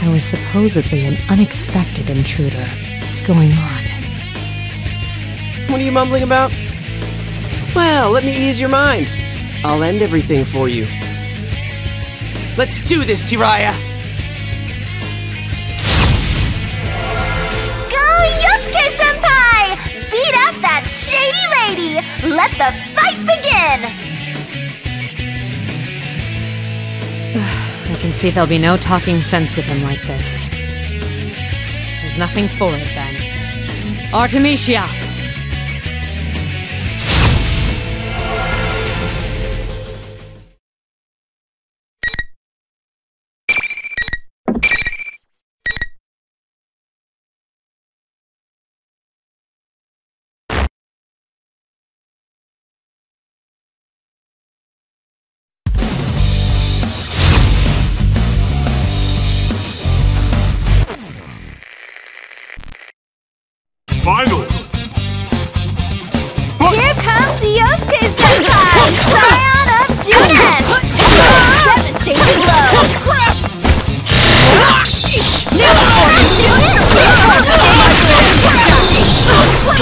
I was supposedly an unexpected intruder. What's going on? What are you mumbling about? Well, let me ease your mind. I'll end everything for you. Let's do this, Jiraiya! Go, Yosuke-senpai! Beat up that shady lady! Let the fight begin! I can see there'll be no talking sense with him like this. There's nothing for it, then. Artemisia! Finals! Here comes Yosuke-senpai! Scion of Judas! Devastating blow! Crap! Sheesh!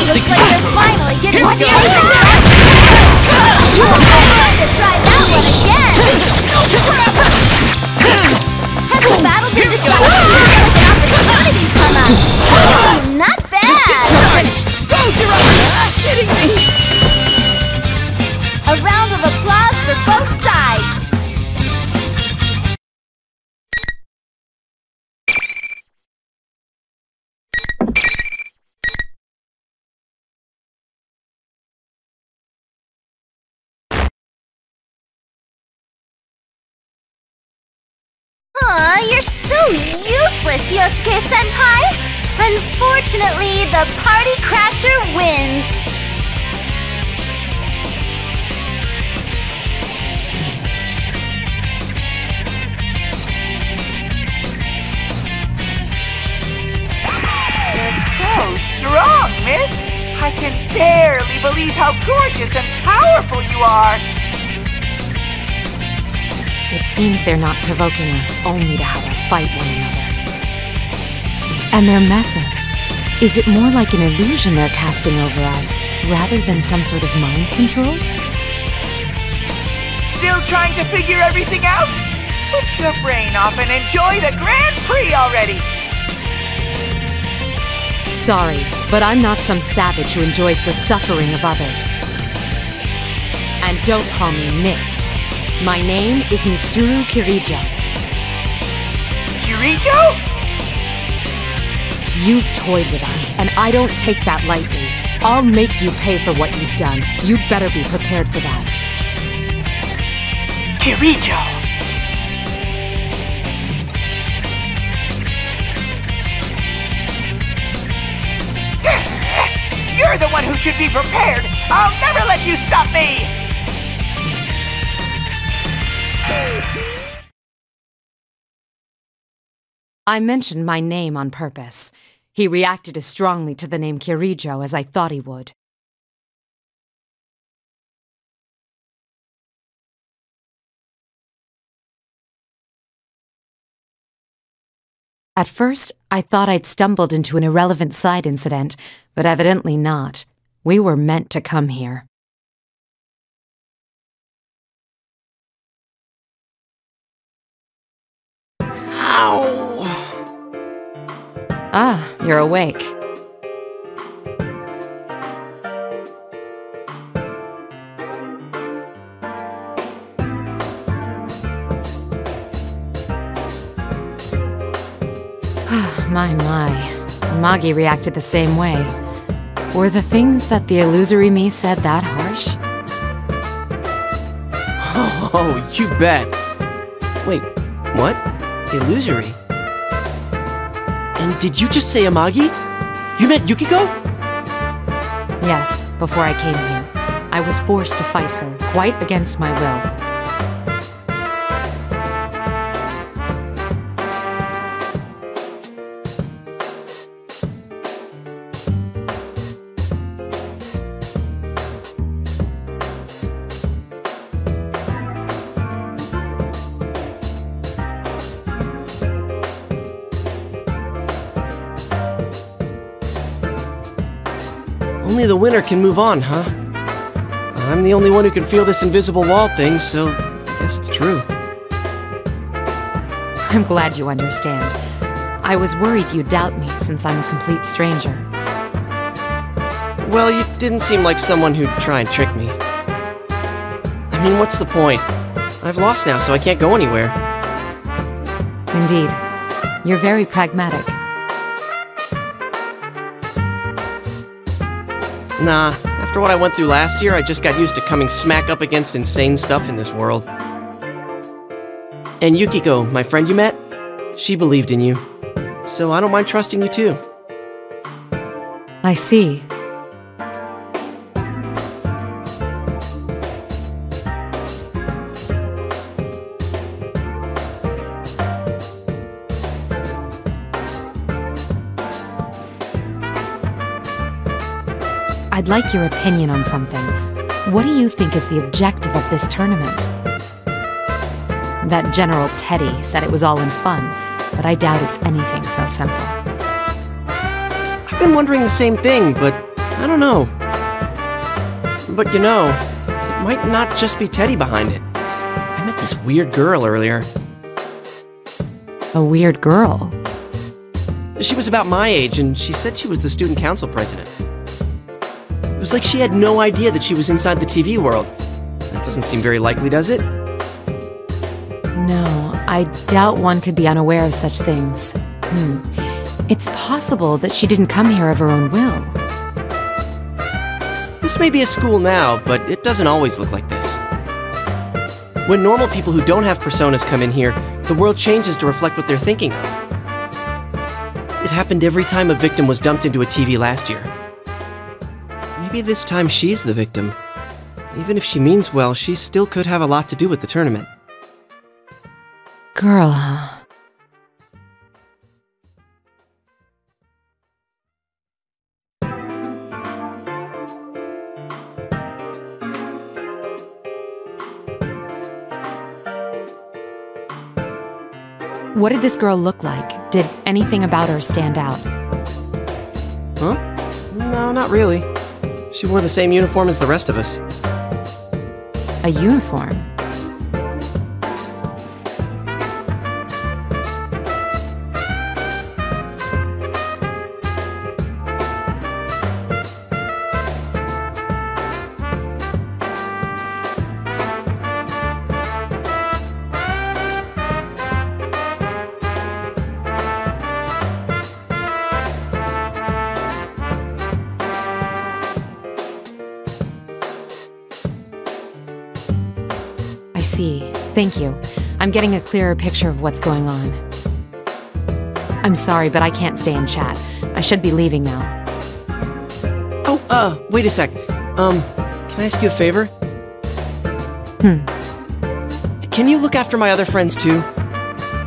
Looks like you're finally getting what you want! You are going to try that one again! Has the battle been decided? Opportunities come up! Oh, not bad! Go, Jiraiya! Kidding me! A round of applause for both sides! Aw, you're so useless, Yosuke-senpai! Unfortunately, the party crasher wins! You're so strong, miss! I can barely believe how gorgeous and powerful you are! It seems they're not provoking us only to have us fight one another. And their method, is it more like an illusion they're casting over us, rather than some sort of mind control? Still trying to figure everything out? Switch your brain off and enjoy the Grand Prix already! Sorry, but I'm not some savage who enjoys the suffering of others. And don't call me Miss. My name is Mitsuru Kirijo. Kirijo? You've toyed with us, and I don't take that lightly. I'll make you pay for what you've done. You better be prepared for that. Kirijo! You're the one who should be prepared! I'll never let you stop me! I mentioned my name on purpose. He reacted as strongly to the name Kirijo as I thought he would. At first, I thought I'd stumbled into an irrelevant side incident, but evidently not. We were meant to come here. Ow! Ah, you're awake. My. Magi reacted the same way. Were the things that the illusory me said that harsh? Oh, you bet. Wait, what? Illusory? And did you just say Amagi? You met Yukiko? Yes, before I came here. I was forced to fight her, quite against my will. Only the winner can move on, huh? I'm the only one who can feel this invisible wall thing, so I guess it's true. I'm glad you understand. I was worried you'd doubt me since I'm a complete stranger. Well, you didn't seem like someone who'd try and trick me. I mean, what's the point? I've lost now, so I can't go anywhere. Indeed. You're very pragmatic. Nah, after what I went through last year, I just got used to coming smack up against insane stuff in this world. And Yukiko, my friend you met, she believed in you. So I don't mind trusting you too. I see. I'd like your opinion on something. What do you think is the objective of this tournament? That General Teddy said it was all in fun, but I doubt it's anything so simple. I've been wondering the same thing, but I don't know. But you know, it might not just be Teddy behind it. I met this weird girl earlier. A weird girl? She was about my age, and she said she was the student council president. It was like she had no idea that she was inside the TV world. That doesn't seem very likely, does it? No, I doubt one could be unaware of such things. It's possible that she didn't come here of her own will. This may be a school now, but it doesn't always look like this. When normal people who don't have personas come in here, the world changes to reflect what they're thinking of. It happened every time a victim was dumped into a TV last year. Maybe this time she's the victim. Even if she means well, she still could have a lot to do with the tournament. Girl, huh? What did this girl look like? Did anything about her stand out? Huh? No, not really. She wore the same uniform as the rest of us. A uniform? I see. Thank you. I'm getting a clearer picture of what's going on. I'm sorry, but I can't stay and chat. I should be leaving now. Oh, wait a sec. Can I ask you a favor? Can you look after my other friends too?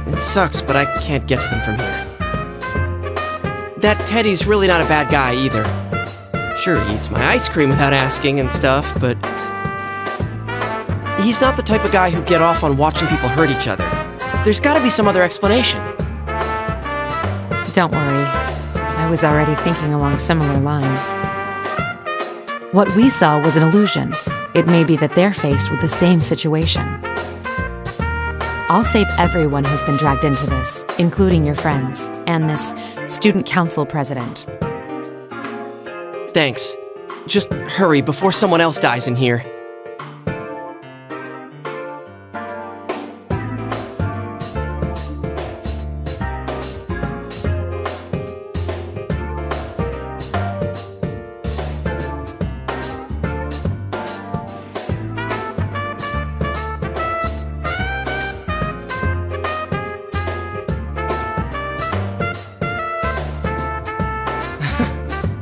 It sucks, but I can't get to them from here. That Teddy's really not a bad guy either. Sure, he eats my ice cream without asking and stuff, but he's not the type of guy who'd get off on watching people hurt each other. There's gotta be some other explanation. Don't worry. I was already thinking along similar lines. What we saw was an illusion. It may be that they're faced with the same situation. I'll save everyone who's been dragged into this, including your friends, and this student council president. Thanks. Just hurry before someone else dies in here.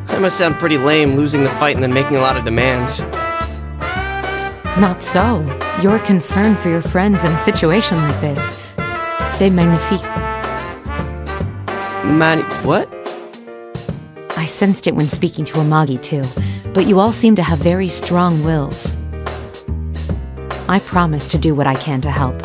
That must sound pretty lame, losing the fight and then making a lot of demands. Not so. Your concern for your friends in a situation like this. C'est magnifique. What? I sensed it when speaking to Amagi too, but you all seem to have very strong wills. I promise to do what I can to help.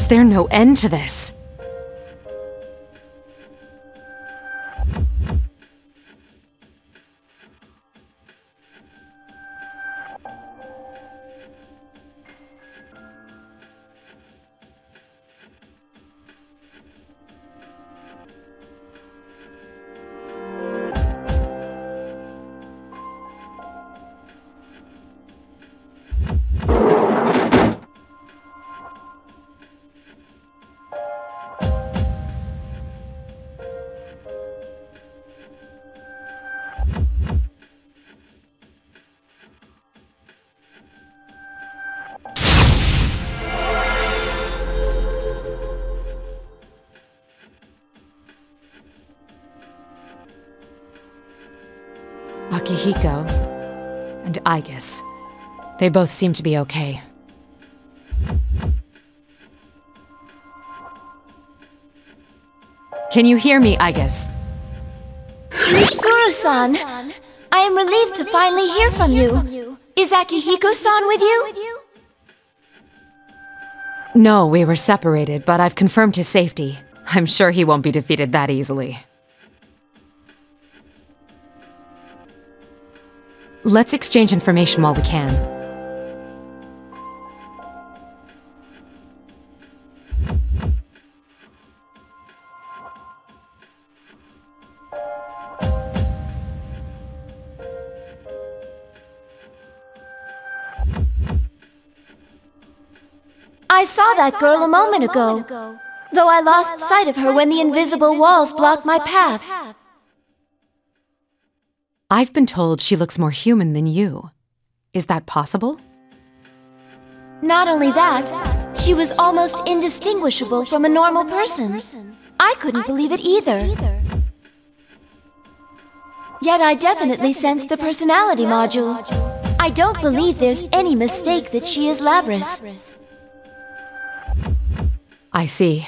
Is there no end to this? Akihiko and Aigis. They both seem to be okay. Can you hear me, Aigis? Mitsuru-san! I am relieved to finally hear from you. Is Akihiko-san with you? No, we were separated, but I've confirmed his safety. I'm sure he won't be defeated that easily. Let's exchange information while we can. I saw that girl a moment ago, though I lost sight of her when the invisible walls blocked my path. I've been told she looks more human than you. Is that possible? Not only that, she was almost indistinguishable from a normal person. I couldn't believe it either. Yet I definitely sensed a personality module. I don't believe there's any mistake that she is Labrys. I see.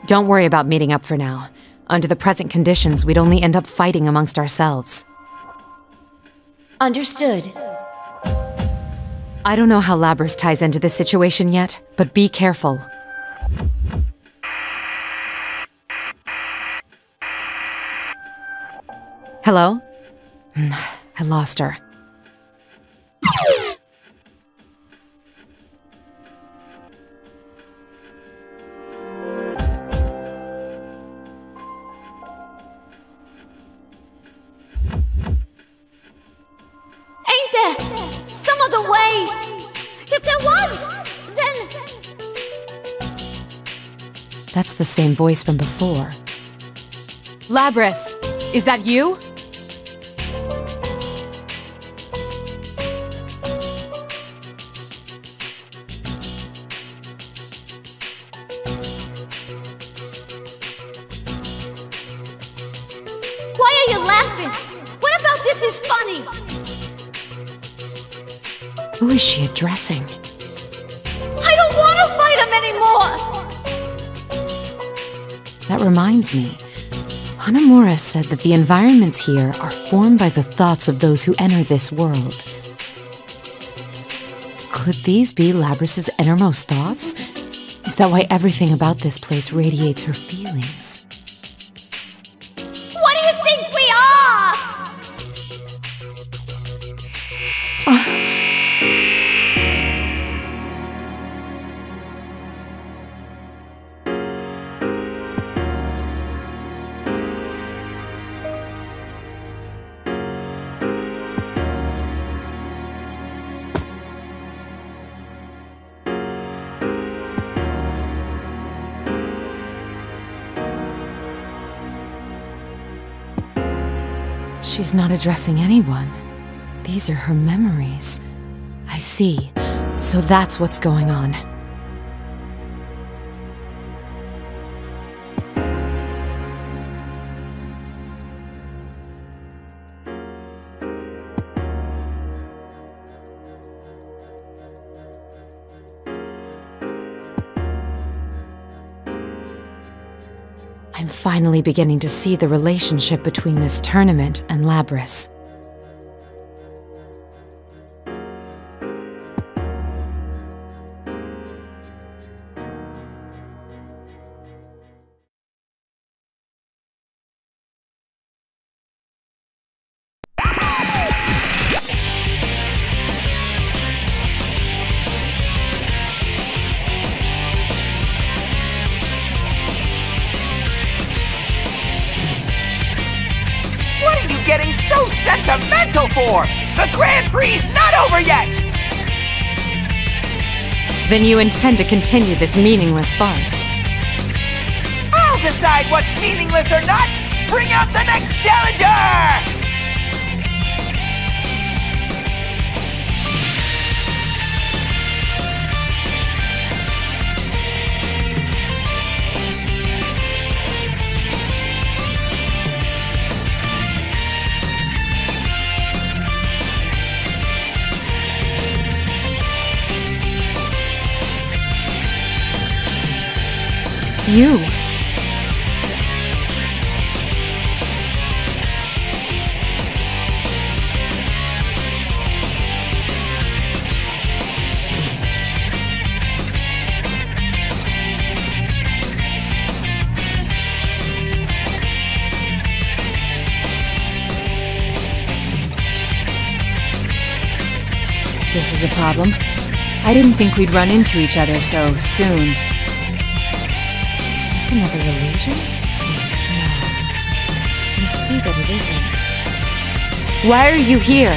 Don't worry about meeting up for now. Under the present conditions, we'd only end up fighting amongst ourselves. Understood. I don't know how Labrys ties into this situation yet, but be careful. Hello? I lost her. Ain't there some other way? If there was, then... That's the same voice from before. Labrys, is that you? Why are you laughing? What about this is funny? Who is she addressing? I don't want to fight him anymore! That reminds me. Hanamura said that the environments here are formed by the thoughts of those who enter this world. Could these be Labrys's innermost thoughts? Is that why everything about this place radiates her feelings? What do you think we are? She's not addressing anyone. These are her memories. I see. So that's what's going on. I'm finally beginning to see the relationship between this tournament and Labrys. Getting so sentimental for? The Grand Prix's not over yet! Then you intend to continue this meaningless farce? I'll decide what's meaningless or not! Bring out the next challenger! You. This is a problem. I didn't think we'd run into each other so soon. Another illusion? No. I can see that it isn't. Why are you here?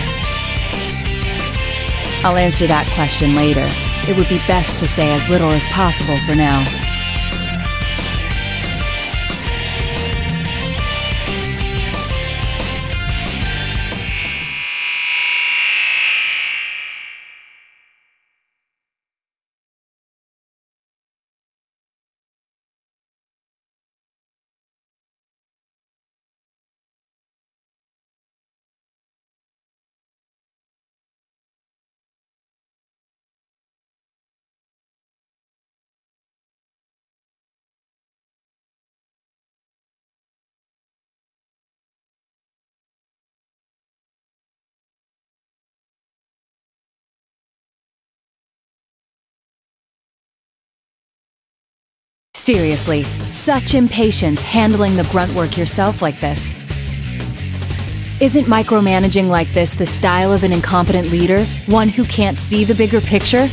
I'll answer that question later. It would be best to say as little as possible for now. Seriously, such impatience handling the grunt work yourself like this. Isn't micromanaging like this the style of an incompetent leader? One who can't see the bigger picture?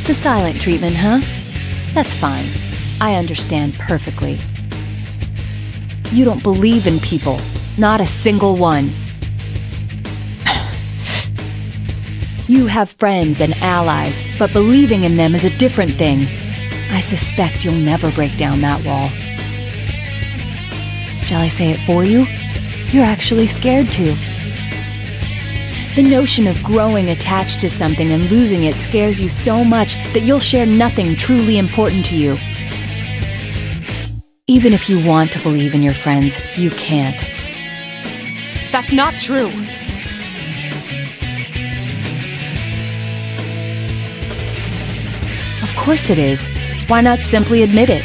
The silent treatment, huh? That's fine. I understand perfectly. You don't believe in people. Not a single one. You have friends and allies, but believing in them is a different thing. I suspect you'll never break down that wall. Shall I say it for you? You're actually scared to. The notion of growing attached to something and losing it scares you so much that you'll share nothing truly important to you. Even if you want to believe in your friends, you can't. That's not true. Of course it is. Why not simply admit it?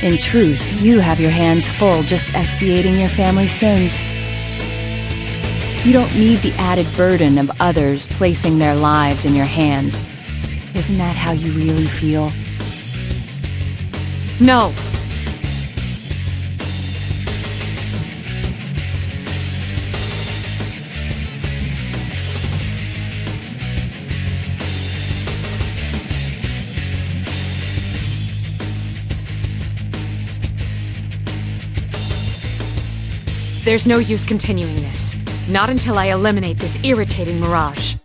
In truth, you have your hands full just expiating your family's sins. You don't need the added burden of others placing their lives in your hands. Isn't that how you really feel? No. There's no use continuing this. Not until I eliminate this irritating mirage.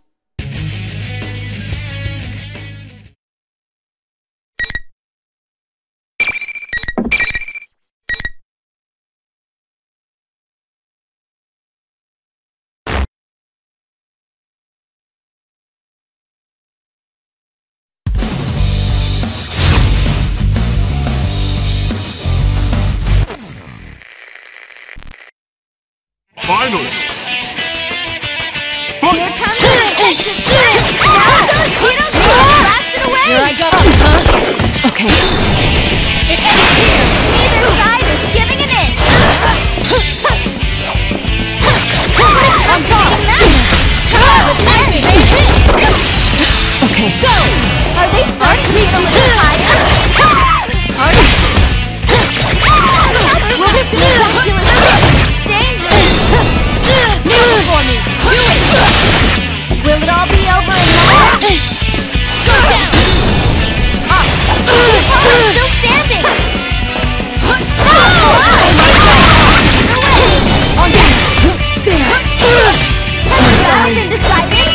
Finally! Here comes the exit spirit! You don't get blasted away! Here I go! Huh? Okay. It ends here! Neither side is giving an inch! I'm gone! Okay. Go! Are they starting to get a little higher? Will this be ridiculous? Dangerous! Kneel for me! Do it! Will it all be over in moments? Go down! Up! The power is still standing! Oh my God! On deck! There! Has the battle been decided?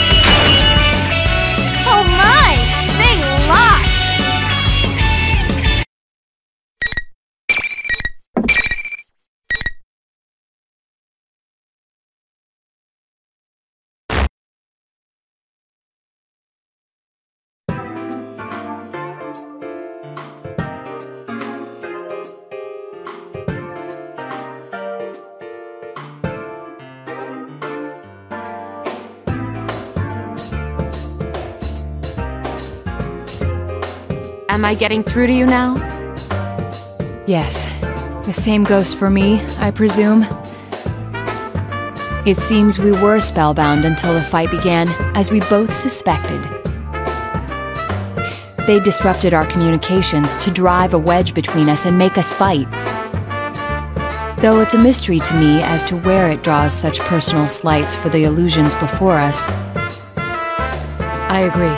Oh my! They lost! Am I getting through to you now? Yes. The same goes for me, I presume. It seems we were spellbound until the fight began, as we both suspected. They disrupted our communications to drive a wedge between us and make us fight. Though it's a mystery to me as to where it draws such personal slights for the illusions before us. I agree.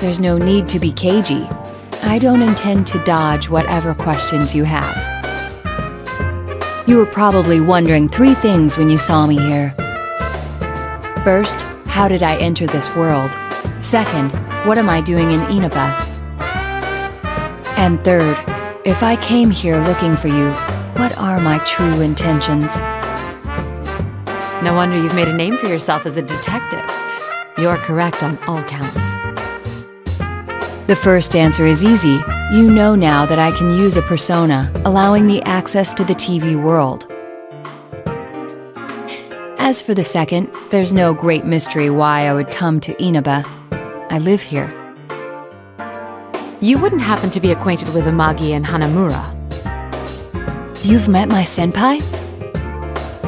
There's no need to be cagey. I don't intend to dodge whatever questions you have. You were probably wondering 3 things when you saw me here. First, how did I enter this world? Second, what am I doing in Inaba? And third, if I came here looking for you, what are my true intentions? No wonder you've made a name for yourself as a detective. You're correct on all counts. The first answer is easy. You know now that I can use a persona, allowing me access to the TV world. As for the second, there's no great mystery why I would come to Inaba. I live here. You wouldn't happen to be acquainted with Amagi and Hanamura? You've met my senpai?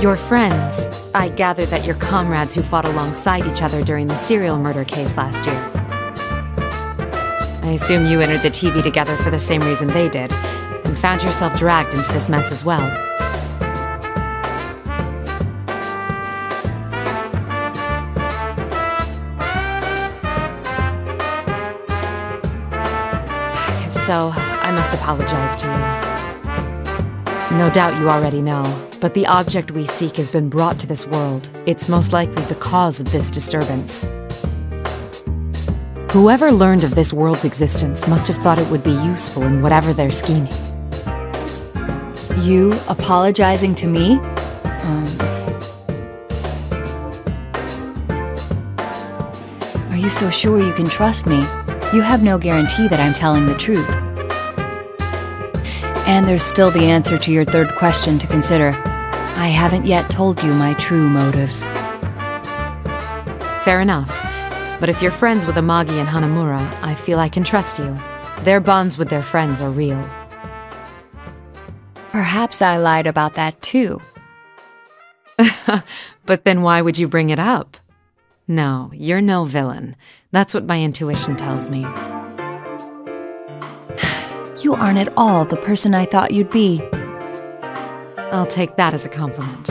Your friends. I gather that you're comrades who fought alongside each other during the serial murder case last year. I assume you entered the TV together for the same reason they did, and found yourself dragged into this mess as well. If so, I must apologize to you. No doubt you already know, but the object we seek has been brought to this world. It's most likely the cause of this disturbance. Whoever learned of this world's existence must have thought it would be useful in whatever they're scheming. You apologizing to me? Are you so sure you can trust me? You have no guarantee that I'm telling the truth. And there's still the answer to your third question to consider. I haven't yet told you my true motives. Fair enough. But if you're friends with Amagi and Hanamura, I feel I can trust you. Their bonds with their friends are real. Perhaps I lied about that too. But then why would you bring it up? No, you're no villain. That's what my intuition tells me. You aren't at all the person I thought you'd be. I'll take that as a compliment.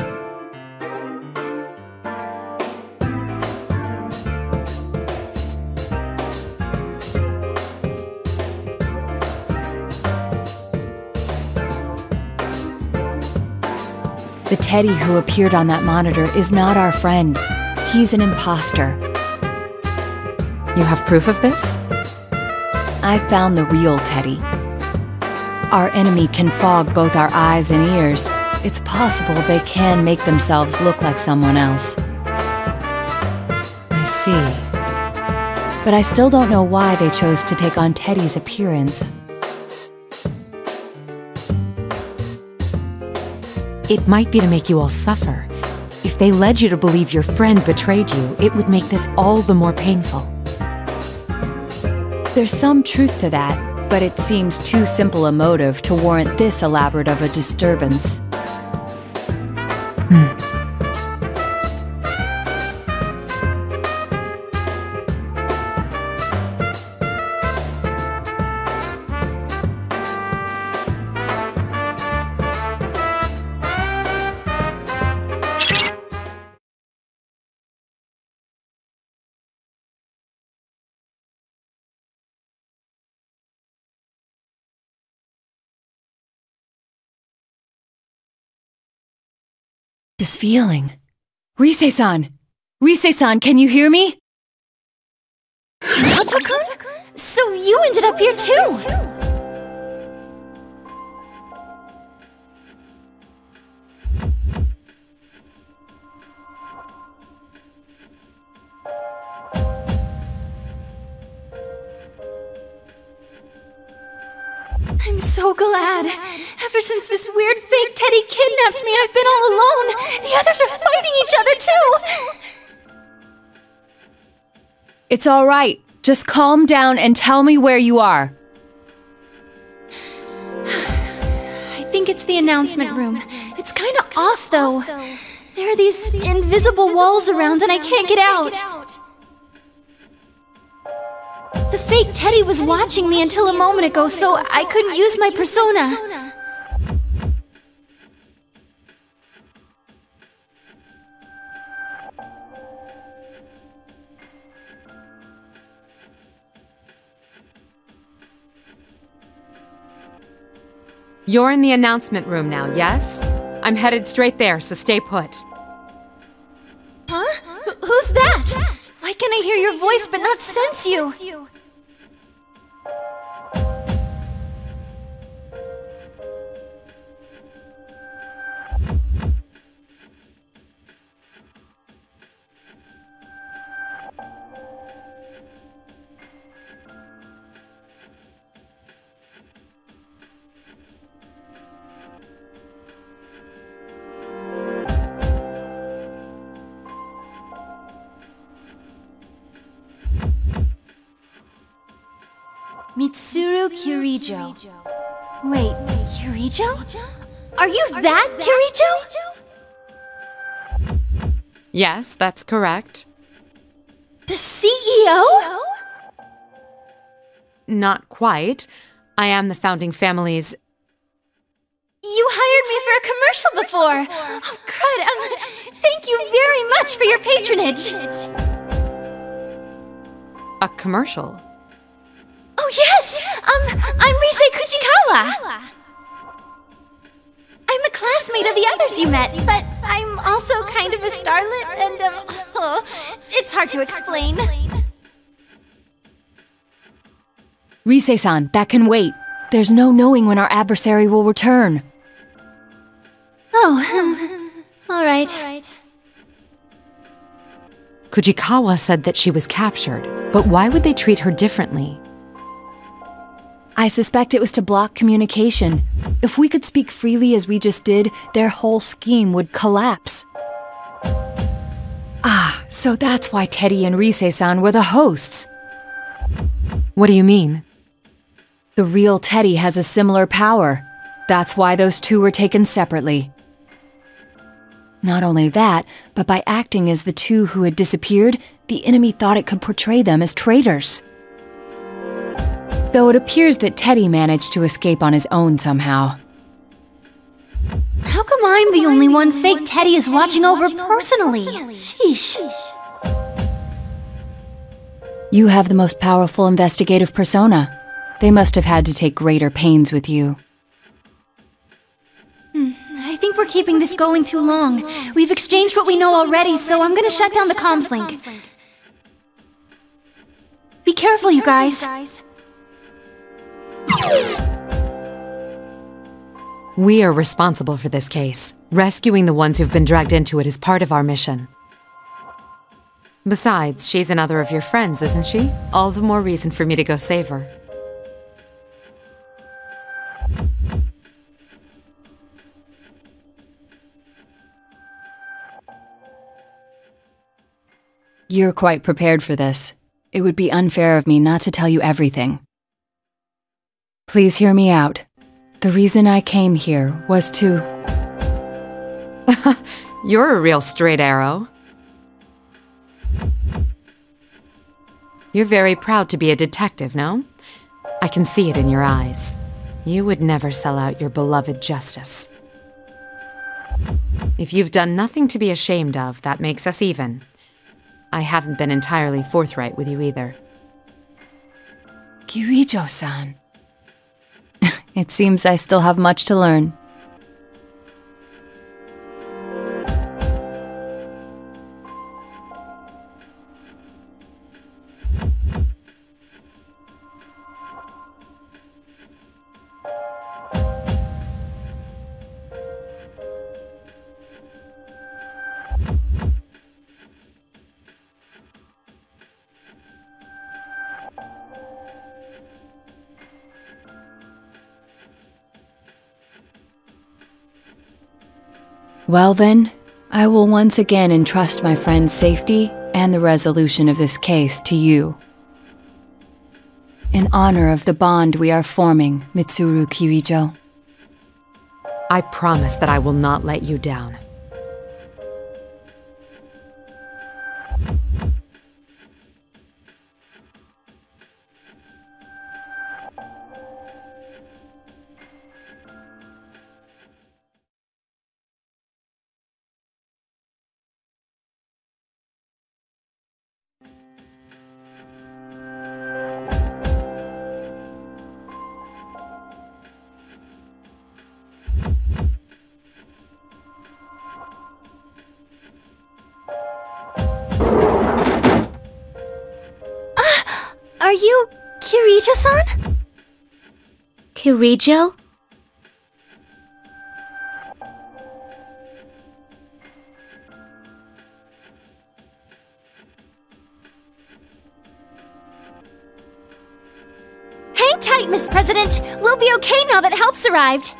The Teddy who appeared on that monitor is not our friend. He's an imposter. You have proof of this? I found the real Teddy. Our enemy can fog both our eyes and ears. It's possible they can make themselves look like someone else. I see. But I still don't know why they chose to take on Teddy's appearance. It might be to make you all suffer. If they led you to believe your friend betrayed you, it would make this all the more painful. There's some truth to that, but it seems too simple a motive to warrant this elaborate of a disturbance. This feeling. Rise-san! Rise-san, can you hear me? Nato-kun? So you ended up here too! I'm so glad. Ever since this weird fake Teddy kidnapped me, I've been all alone. The others are fighting each other too. It's all right. Just calm down and tell me where you are. I think it's the announcement room. It's kind of off though. There are these invisible walls around and I can't get out. The fake Teddy was watching me until a moment ago, so I couldn't use my persona. You're in the announcement room now, yes? I'm headed straight there, so stay put. Huh? Who's that? Why can I hear your voice but not sense you? Mitsuru Kirijo. Wait, Kirijo? Are you that Kirijo? Yes, that's correct. The CEO? Not quite. I am the founding family's... You hired me for a commercial before! Oh, crud! Thank you very much for your patronage! A commercial? Oh, yes! I'm Rise Kujikawa! I'm a classmate of the others you met, but I'm also kind of a starlet, and, it's hard to explain. Rise-san, that can wait. There's no knowing when our adversary will return. Oh, all right. Kujikawa said that she was captured, but why would they treat her differently? I suspect it was to block communication. If we could speak freely as we just did, their whole scheme would collapse. Ah, so that's why Teddy and Rise-san were the hosts. What do you mean? The real Teddy has a similar power. That's why those two were taken separately. Not only that, but by acting as the two who had disappeared, the enemy thought it could portray them as traitors. Though it appears that Teddy managed to escape on his own somehow. How come I'm the only one fake Teddy is watching over personally? Sheesh. You have the most powerful investigative persona. They must have had to take greater pains with you. I think we're keeping this going too long. We've exchanged what we know already, so I'm gonna shut down the comms link. Be careful, you guys. We are responsible for this case. Rescuing the ones who've been dragged into it is part of our mission. Besides, she's another of your friends, isn't she? All the more reason for me to go save her. You're quite prepared for this. It would be unfair of me not to tell you everything. Please hear me out. The reason I came here was to... You're a real straight arrow. You're very proud to be a detective, no? I can see it in your eyes. You would never sell out your beloved justice. If you've done nothing to be ashamed of, that makes us even. I haven't been entirely forthright with you either. Kirijo-san. It seems I still have much to learn. Well then, I will once again entrust my friend's safety and the resolution of this case to you. In honor of the bond we are forming, Mitsuru Kirijo. I promise that I will not let you down. Are you Kirijo-san? Kirijo? Hang tight, Miss President. We'll be okay now that help's arrived.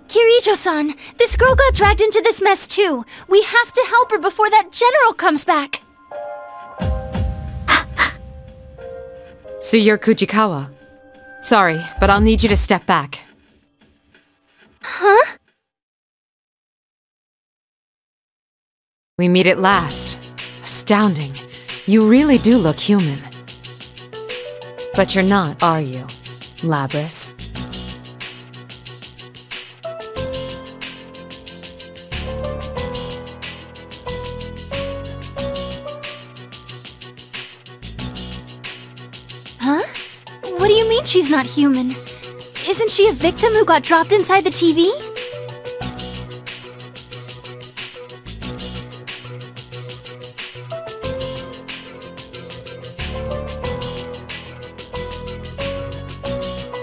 Kirijo-san, this girl got dragged into this mess too. We have to help her before that general comes back. So you're Kujikawa. Sorry, but I'll need you to step back. Huh? We meet at last. Astounding. You really do look human. But you're not, are you, Labrys? Huh? What do you mean she's not human? Isn't she a victim who got dropped inside the TV?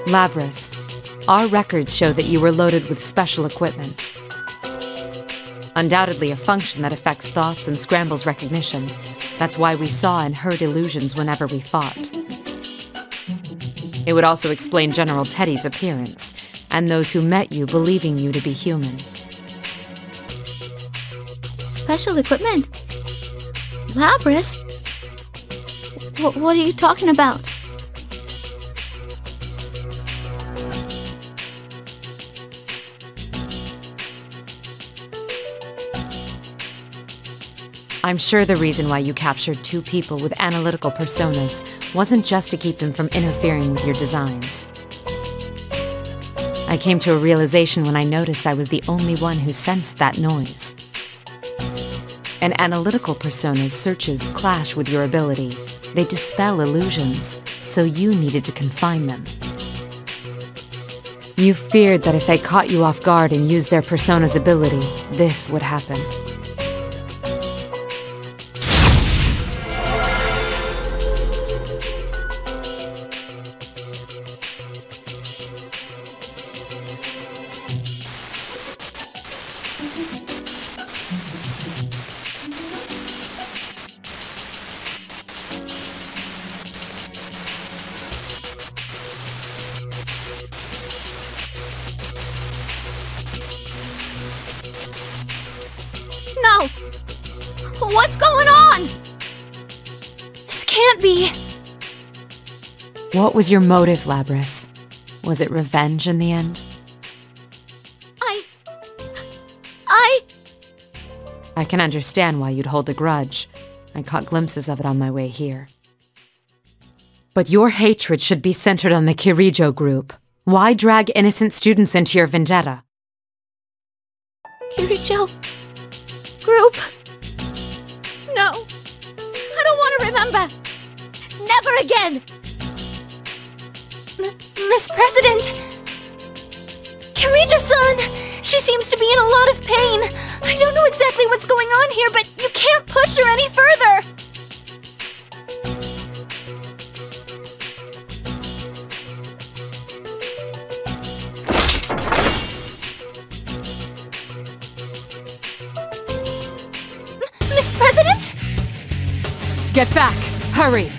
Labrys, our records show that you were loaded with special equipment. Undoubtedly a function that affects thoughts and scrambles recognition. That's why we saw and heard illusions whenever we fought. It would also explain General Teddy's appearance, and those who met you believing you to be human. Special equipment? Labrys? What are you talking about? I'm sure the reason why you captured 2 people with analytical personas wasn't just to keep them from interfering with your designs. I came to a realization when I noticed I was the only one who sensed that noise. An analytical persona's searches clash with your ability. They dispel illusions, so you needed to confine them. You feared that if they caught you off guard and used their persona's ability, this would happen. No! What's going on? This can't be. What was your motive, Labrys? Was it revenge in the end? I can understand why you'd hold a grudge. I caught glimpses of it on my way here. But your hatred should be centered on the Kirijo group. Why drag innocent students into your vendetta? Kirijo group? No. I don't want to remember. Never again. Miss President! Kirijo-san! She seems to be in a lot of pain. I don't know exactly what's going on here, but you can't push her any further. Miss President? Get back! Hurry!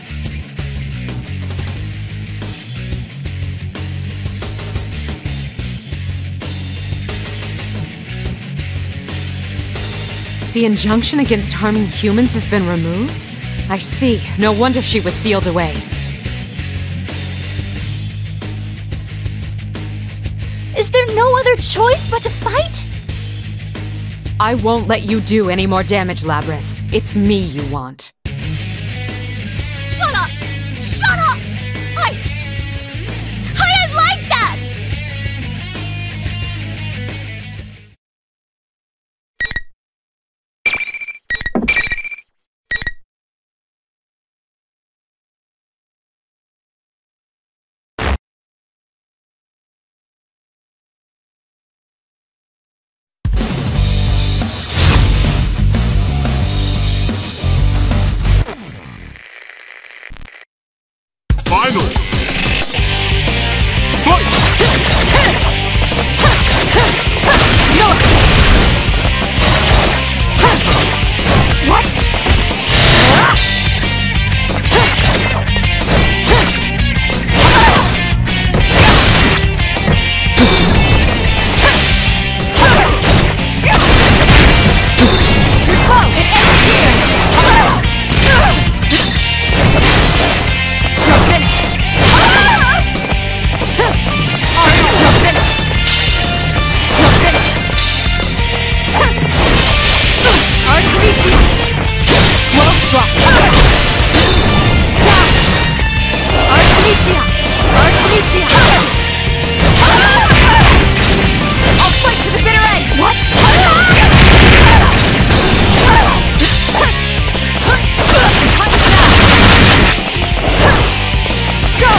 The injunction against harming humans has been removed? I see. No wonder she was sealed away. Is there no other choice but to fight? I won't let you do any more damage, Labrys. It's me you want. Shut up! Shut up! I didn't like that! Artemisia! Well struck! Down! Artemisia! Artemisia! I'll fight to the bitter end! What? Time is now! Go!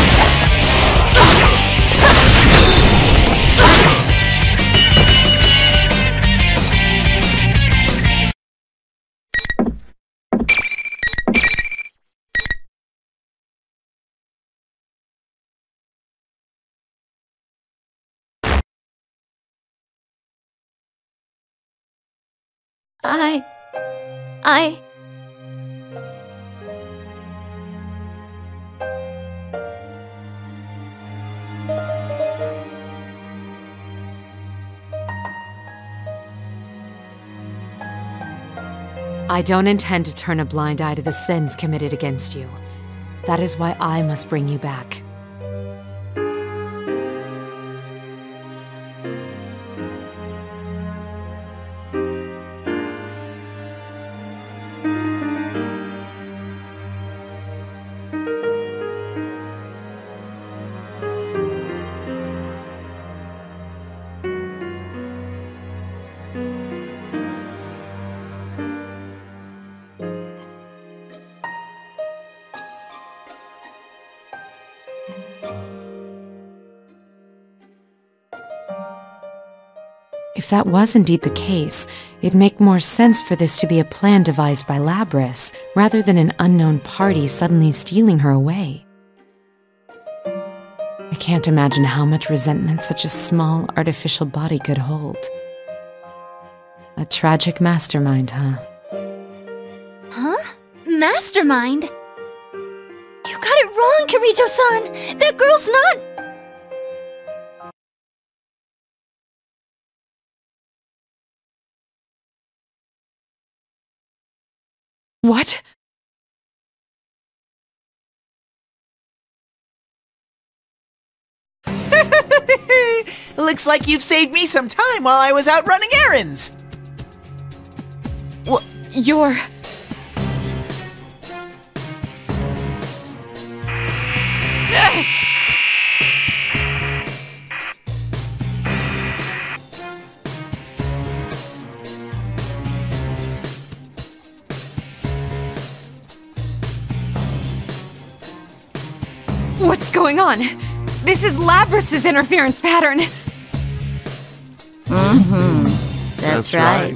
I don't intend to turn a blind eye to the sins committed against you. That is why I must bring you back. If that was indeed the case, it'd make more sense for this to be a plan devised by Labrys, rather than an unknown party suddenly stealing her away. I can't imagine how much resentment such a small, artificial body could hold. A tragic mastermind, huh? Huh? Mastermind? You got it wrong, Kirijo-san! That girl's not... What? Looks like you've saved me some time while I was out running errands! You're... What's going on? This is Labrys' interference pattern! That's right.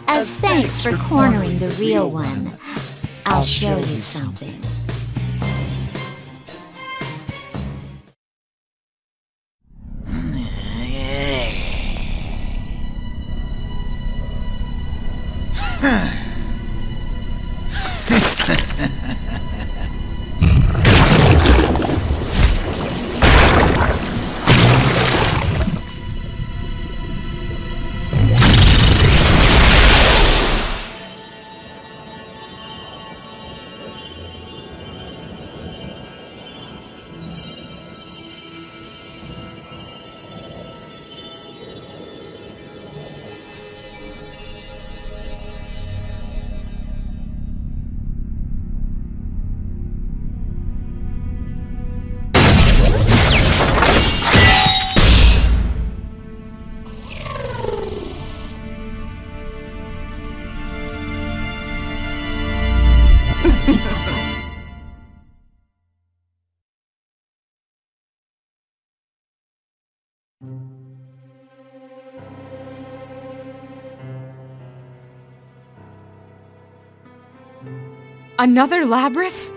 As thanks for cornering the real one, I'll show you something. Another Labrys?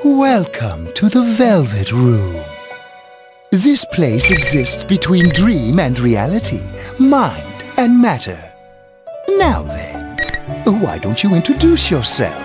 Welcome to the Velvet Room. This place exists between dream and reality, mind and matter. Now then, why don't you introduce yourself?